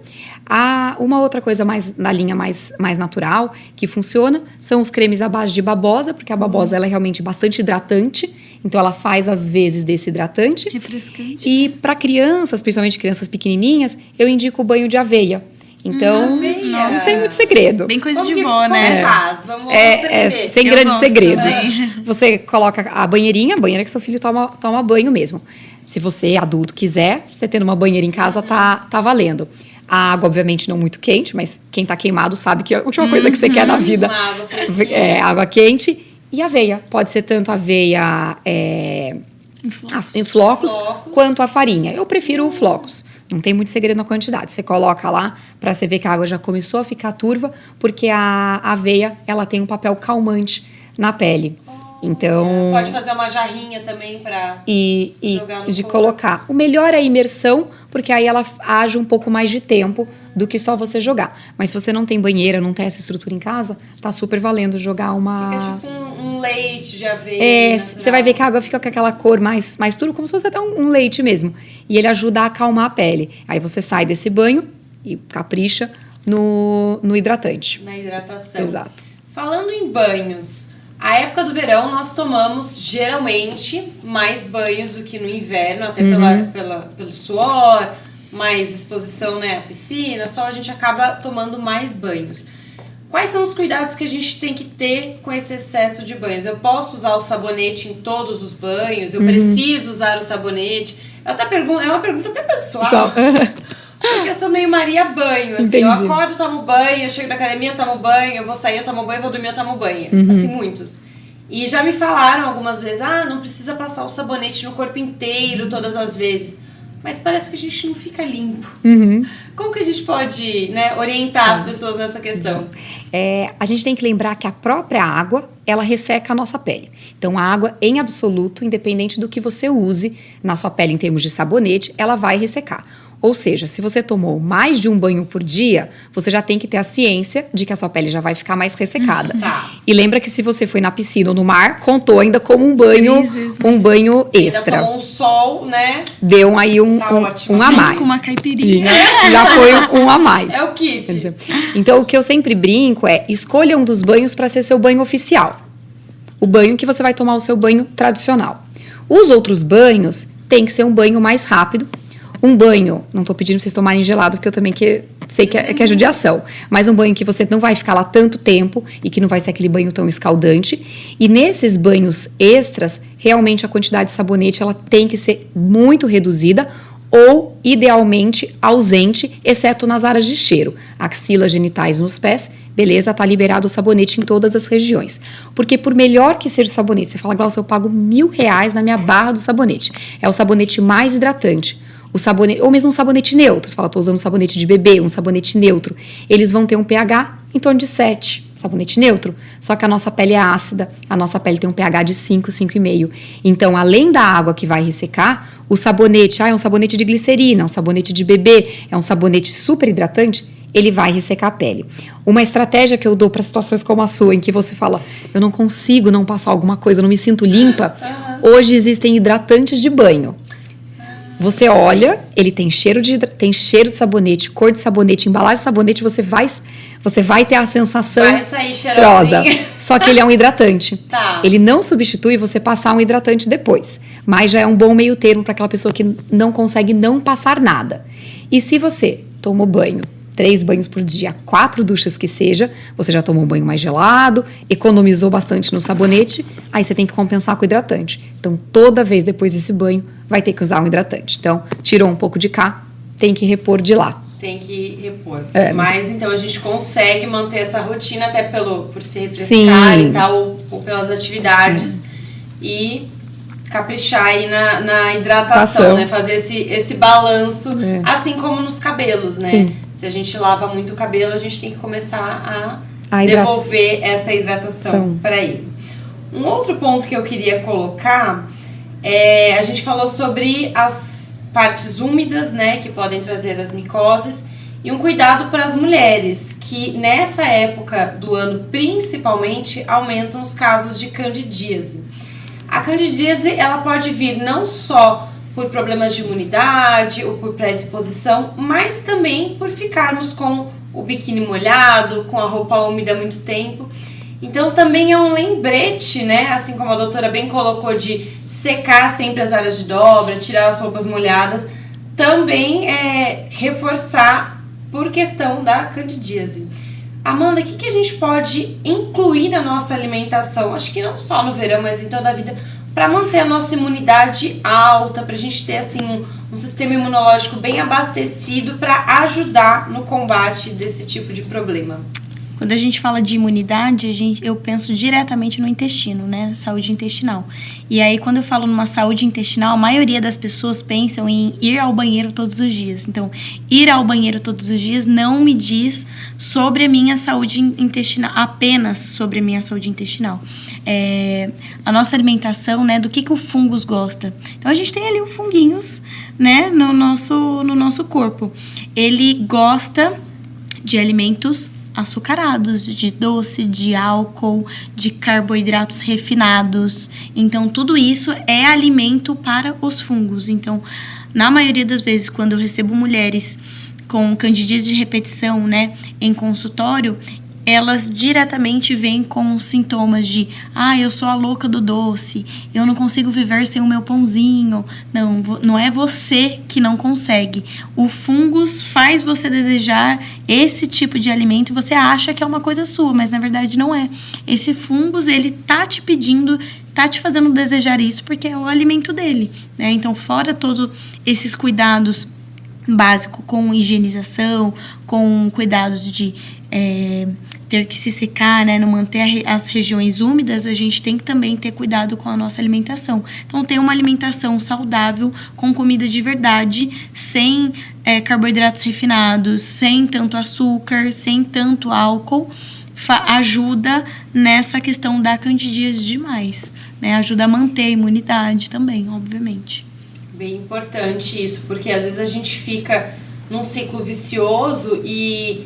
Uma outra coisa na linha mais natural, que funciona, são os cremes à base de babosa, porque a babosa ela é realmente bastante hidratante, então ela faz às vezes desse hidratante. Refrescante. E para crianças, principalmente crianças pequenininhas, eu indico o banho de aveia. Então, não tem muito segredo. Bem coisa de vó, né? Vamos aprender. Sem grandes segredos. Você coloca a banheira que seu filho toma banho mesmo. Se você, adulto, quiser, você tendo uma banheira em casa, tá valendo. A água, obviamente, não muito quente, mas quem tá queimado sabe que a última coisa que você quer na vida é água quente. E aveia. Pode ser tanto aveia em flocos quanto a farinha. Eu prefiro flocos. Não tem muito segredo na quantidade. Você coloca lá para você ver que a água já começou a ficar turva, porque a aveia ela tem um papel calmante na pele. Então pode fazer uma jarrinha também para jogar no corpo. Colocar. O melhor é a imersão, porque aí ela age um pouco mais de tempo do que só você jogar. Mas se você não tem banheira, não tem essa estrutura em casa, tá super valendo jogar uma... Fica tipo um leite de aveia. Você vai ver que a água fica com aquela cor mais turva, como se fosse até um leite mesmo. E ele ajuda a acalmar a pele. Aí você sai desse banho e capricha no hidratante. Na hidratação. Exato. Falando em banhos, a época do verão nós tomamos geralmente mais banhos do que no inverno, até pelo suor, mais exposição, né, à piscina, só a gente acaba tomando mais banhos. Quais são os cuidados que a gente tem que ter com esse excesso de banhos? Eu posso usar o sabonete em todos os banhos? Eu preciso usar o sabonete? Eu até pergunto, é uma pergunta até pessoal. Porque eu sou meio Maria banho, assim. Entendi. Eu acordo, tomo banho, eu chego da academia, tomo banho, eu vou sair, eu tomo banho, eu vou dormir, eu tomo banho. Assim, muitos. E já me falaram algumas vezes, não precisa passar o sabonete no corpo inteiro todas as vezes. Mas parece que a gente não fica limpo. Como que a gente pode, né, orientar as pessoas nessa questão? A gente tem que lembrar que a própria água, ela resseca a nossa pele. Então, a água, em absoluto, independente do que você use na sua pele em termos de sabonete, ela vai ressecar. Ou seja, se você tomou mais de um banho por dia, você já tem que ter a ciência de que a sua pele já vai ficar mais ressecada. E lembra que se você foi na piscina ou no mar, contou ainda como um banho extra. Ainda tomou um sol, né? Deu aí um a mais. Com uma caipirinha. Já foi um a mais. É o kit. Então, o que eu sempre brinco é, escolha um dos banhos para ser seu banho oficial. O banho que você vai tomar o seu banho tradicional. Os outros banhos tem que ser um banho mais rápido. Um banho, não tô pedindo pra vocês tomarem gelado, porque eu também sei que é judiação. Mas um banho que você não vai ficar lá tanto tempo e que não vai ser aquele banho tão escaldante. E nesses banhos extras, realmente a quantidade de sabonete ela tem que ser muito reduzida ou, idealmente, ausente, exceto nas áreas de cheiro. Axila, genitais, nos pés, beleza, tá liberado o sabonete em todas as regiões. Porque por melhor que seja o sabonete, você fala, Glaucia, eu pago R$1.000 na minha barra do sabonete. É o sabonete mais hidratante. O sabonete, ou mesmo um sabonete neutro. Você fala, estou usando um sabonete de bebê, um sabonete neutro. Eles vão ter um pH em torno de 7, sabonete neutro. Só que a nossa pele é ácida, a nossa pele tem um pH de 5, 5,5. Então, além da água que vai ressecar, o sabonete, é um sabonete de glicerina, um sabonete de bebê, é um sabonete super hidratante, ele vai ressecar a pele. Uma estratégia que eu dou para situações como a sua, em que você fala, eu não consigo não passar alguma coisa, eu não me sinto limpa, hoje existem hidratantes de banho. Você olha, ele tem cheiro de sabonete, cor de sabonete, embalagem de sabonete, você vai ter a sensação vai sair cheirosinha. Só que ele é um hidratante. Tá. Ele não substitui você passar um hidratante depois, mas já é um bom meio termo para aquela pessoa que não consegue não passar nada. E se você tomou banho, 3 banhos por dia, 4 duchas que seja, você já tomou um banho mais gelado, economizou bastante no sabonete, aí você tem que compensar com o hidratante. Então, toda vez depois desse banho, vai ter que usar um hidratante. Então, tirou um pouco de cá, tem que repor de lá. Tem que repor. Mas, então, a gente consegue manter essa rotina até por se refrescar Sim. e tal, ou pelas atividades. E caprichar aí na hidratação, né? Fazer esse balanço, assim como nos cabelos, né? Sim. Se a gente lava muito o cabelo, a gente tem que começar a devolver essa hidratação para ele. Um outro ponto que eu queria colocar a gente falou sobre as partes úmidas, né, que podem trazer as micoses, e um cuidado para as mulheres, que nessa época do ano, principalmente, aumentam os casos de candidíase. A candidíase, ela pode vir não só por problemas de imunidade ou por predisposição, mas também por ficarmos com o biquíni molhado, com a roupa úmida há muito tempo. Então, também é um lembrete, né? Assim como a doutora bem colocou, de secar sempre as áreas de dobra, tirar as roupas molhadas. Também reforçar por questão da candidíase. Amanda, o que a gente pode incluir na nossa alimentação? Acho que não só no verão, mas em toda a vida, para manter a nossa imunidade alta, para a gente ter assim, um sistema imunológico bem abastecido para ajudar no combate desse tipo de problema. Quando a gente fala de imunidade, eu penso diretamente no intestino, né? Saúde intestinal. E aí, quando eu falo numa saúde intestinal, a maioria das pessoas pensam em ir ao banheiro todos os dias. Então, ir ao banheiro todos os dias não me diz sobre a minha saúde intestinal, apenas sobre a minha saúde intestinal. A nossa alimentação, né? Do que o fungos gosta. Então, a gente tem ali os funguinhos, né? No nosso corpo. Ele gosta de alimentos açucarados, de doce, de álcool, de carboidratos refinados. Então, tudo isso é alimento para os fungos. Então, na maioria das vezes, quando eu recebo mulheres com candidíase de repetição, né, em consultório, elas diretamente vêm com sintomas de eu sou a louca do doce, eu não consigo viver sem o meu pãozinho. Não é você que não consegue. O fungus faz você desejar esse tipo de alimento e você acha que é uma coisa sua, mas na verdade não é. Esse fungus, ele tá te pedindo, tá te fazendo desejar isso porque é o alimento dele, né? Então, fora todos esses cuidados básicos com higienização, com cuidados de ter que se secar, né, não manter as regiões úmidas, a gente tem que também ter cuidado com a nossa alimentação. Então, ter uma alimentação saudável, com comida de verdade, sem carboidratos refinados, sem tanto açúcar, sem tanto álcool, ajuda nessa questão da candidíase demais, né? Ajuda a manter a imunidade também, obviamente. Bem importante isso, porque às vezes a gente fica num ciclo vicioso e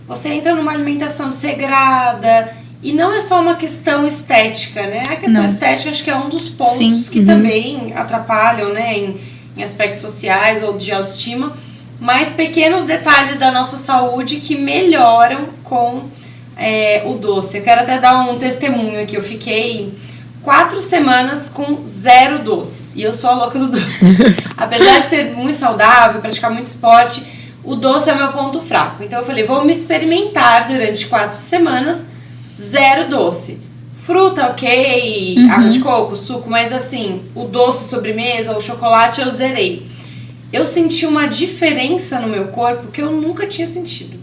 você entra numa alimentação desregrada e não é só uma questão estética, né? A questão estética acho que é um dos pontos que também atrapalham, né, em aspectos sociais ou de autoestima, mas pequenos detalhes da nossa saúde que melhoram com o doce. Eu quero até dar um testemunho aqui. Eu fiquei 4 semanas com 0 doces. E eu sou a louca do doce. Apesar de ser muito saudável, praticar muito esporte, o doce é o meu ponto fraco. Então eu falei, vou me experimentar durante 4 semanas, 0 doce. Fruta, ok, água de coco, suco, mas assim, o doce, sobremesa, o chocolate eu zerei. Eu senti uma diferença no meu corpo que eu nunca tinha sentido.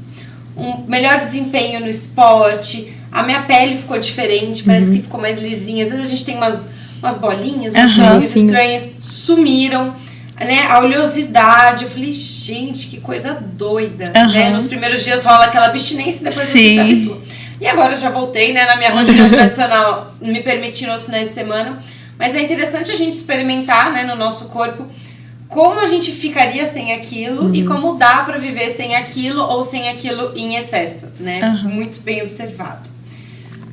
Um melhor desempenho no esporte, a minha pele ficou diferente, parece que ficou mais lisinha. Às vezes a gente tem umas bolinhas, umas coisinhas estranhas, sumiram, né? A oleosidade, eu falei, gente, que coisa doida, né? Nos primeiros dias rola aquela abstinência e depois você se habitua. E agora eu já voltei, né, na minha rotina tradicional, me permitindo aos finais de semana. Mas é interessante a gente experimentar, né, no nosso corpo, como a gente ficaria sem aquilo e como dá pra viver sem aquilo ou sem aquilo em excesso, né? Muito bem observado.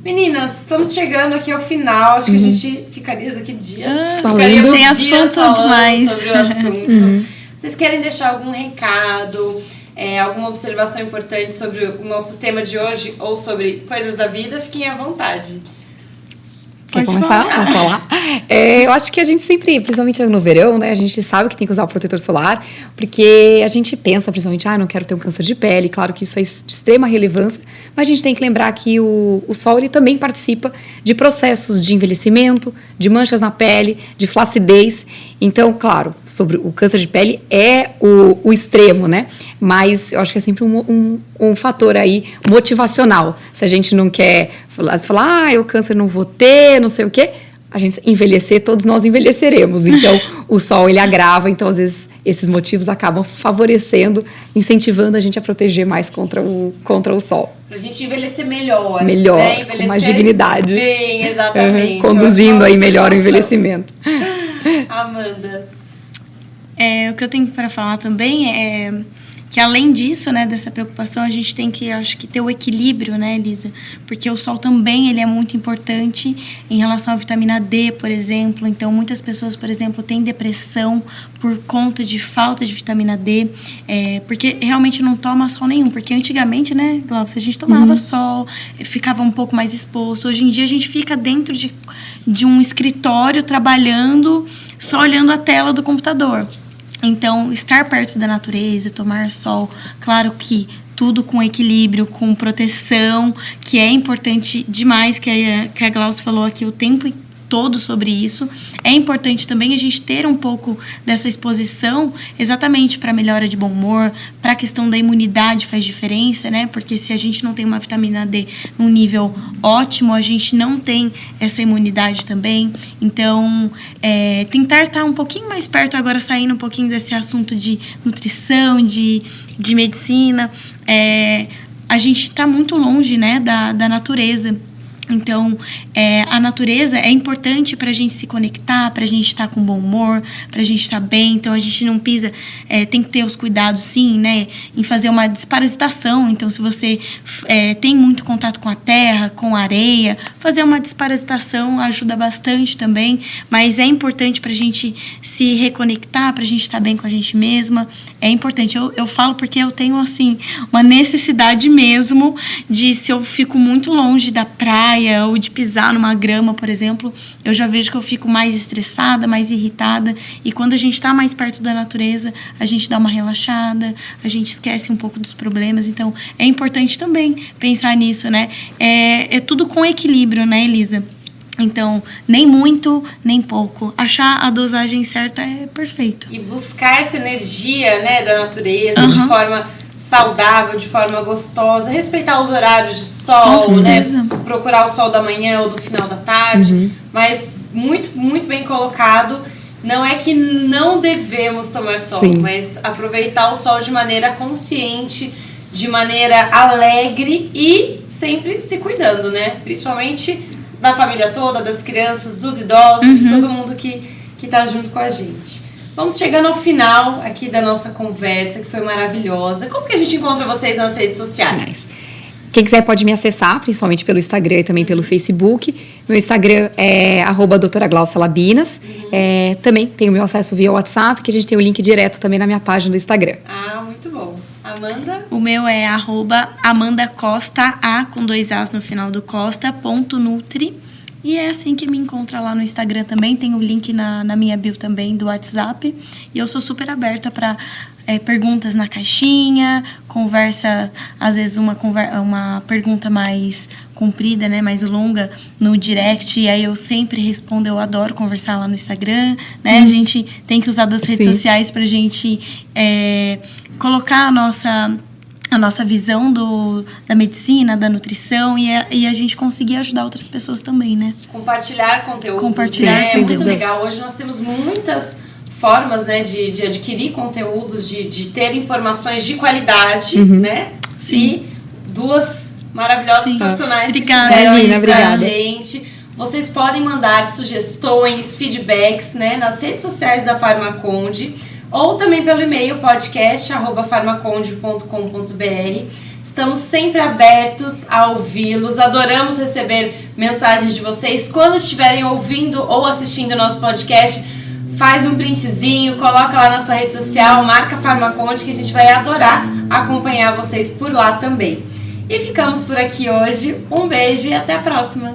Meninas, estamos chegando aqui ao final. Acho que a gente ficaria aqui dias. Tem assunto demais sobre o assunto. Vocês querem deixar algum recado, alguma observação importante sobre o nosso tema de hoje ou sobre coisas da vida? Fiquem à vontade. Quer começar? Posso falar? Eu acho que a gente sempre, principalmente no verão, né? A gente sabe que tem que usar o protetor solar, porque a gente pensa, principalmente, não quero ter um câncer de pele. Claro que isso é de extrema relevância, mas a gente tem que lembrar que o sol, ele também participa de processos de envelhecimento, de manchas na pele, de flacidez. Então, claro, sobre o câncer de pele é o extremo, né? Mas eu acho que é sempre um fator aí motivacional. Se a gente não quer falar, o câncer não vou ter, não sei o quê, a gente envelhecer, todos nós envelheceremos. Então, o sol, ele agrava, então, às vezes, esses motivos acabam favorecendo, incentivando a gente a proteger mais contra o sol. Pra gente envelhecer melhor. Melhor, né? com mais dignidade. Bem, exatamente. Conduzindo aí melhor o envelhecimento. Amanda. O que eu tenho para falar também é que, além disso, né, dessa preocupação, a gente tem que, acho que, ter o equilíbrio, né, Elisa? Porque o sol também, ele é muito importante em relação à vitamina D, por exemplo. Então, muitas pessoas, por exemplo, têm depressão por conta de falta de vitamina D, porque realmente não toma sol nenhum. Porque antigamente, né, Glaucia, a gente tomava sol, ficava um pouco mais exposto. Hoje em dia, a gente fica dentro de um escritório trabalhando, só olhando a tela do computador. Então, estar perto da natureza, tomar sol, claro que tudo com equilíbrio, com proteção, que é importante demais, que a Glaucia falou aqui o tempo todo sobre isso. É importante também a gente ter um pouco dessa exposição exatamente para melhora de bom humor, para a questão da imunidade faz diferença, né? Porque se a gente não tem uma vitamina D num nível ótimo, a gente não tem essa imunidade também. Então, tentar estar um pouquinho mais perto, agora saindo um pouquinho desse assunto de nutrição, de medicina. A gente está muito longe, né, da natureza. Então, a natureza é importante para a gente se conectar, para a gente estar com bom humor, para a gente estar bem. Então, a gente não pisa... tem que ter os cuidados, sim, né? Em fazer uma desparasitação. Então, se você tem muito contato com a terra, com a areia, fazer uma desparasitação ajuda bastante também. Mas é importante para a gente se reconectar, para a gente estar bem com a gente mesma. É importante. Eu falo porque eu tenho, assim, uma necessidade mesmo de, se eu fico muito longe da praia, ou de pisar numa grama, por exemplo, eu já vejo que eu fico mais estressada, mais irritada. E quando a gente está mais perto da natureza, a gente dá uma relaxada, a gente esquece um pouco dos problemas. Então, é importante também pensar nisso, né? É tudo com equilíbrio, né, Elisa? Então, nem muito, nem pouco. Achar a dosagem certa é perfeito. E buscar essa energia, né, da natureza, de forma saudável, de forma gostosa, respeitar os horários de sol, né? Procurar o sol da manhã ou do final da tarde, mas muito, muito bem colocado. Não é que não devemos tomar sol, mas aproveitar o sol de maneira consciente, de maneira alegre e sempre se cuidando, né? Principalmente da família toda, das crianças, dos idosos, de todo mundo que tá junto com a gente. Vamos chegando ao final aqui da nossa conversa, que foi maravilhosa. Como que a gente encontra vocês nas redes sociais? Quem quiser pode me acessar, principalmente pelo Instagram e também pelo Facebook. Meu Instagram é @doutora-Glaucia-Labinas. Também tem o meu acesso via WhatsApp, que a gente tem o link direto também na minha página do Instagram. Ah, muito bom. Amanda? O meu é @AmandaCosta, A com 2 As no final do Costa, .nutri. E é assim que me encontra lá no Instagram também. Tem o link na minha bio também do WhatsApp. E eu sou super aberta para perguntas na caixinha, conversa, às vezes uma pergunta mais comprida, né, mais longa no direct. E aí eu sempre respondo, eu adoro conversar lá no Instagram, né? A gente tem que usar das redes sociais pra gente colocar a nossa visão da medicina, da nutrição e a gente conseguir ajudar outras pessoas também, né? Compartilhar conteúdo. É muito legal. Hoje nós temos muitas formas, né, de adquirir conteúdos, de ter informações de qualidade, né? Sim. E 2 maravilhosas profissionais que Obrigada. com a gente. Vocês podem mandar sugestões, feedbacks, né, nas redes sociais da Farmaconde, ou também pelo e-mail podcast@farmaconde.com.br. Estamos sempre abertos a ouvi-los. Adoramos receber mensagens de vocês. Quando estiverem ouvindo ou assistindo o nosso podcast, faz um printzinho, coloca lá na sua rede social, marca Farmaconde, que a gente vai adorar acompanhar vocês por lá também. E ficamos por aqui hoje. Um beijo e até a próxima!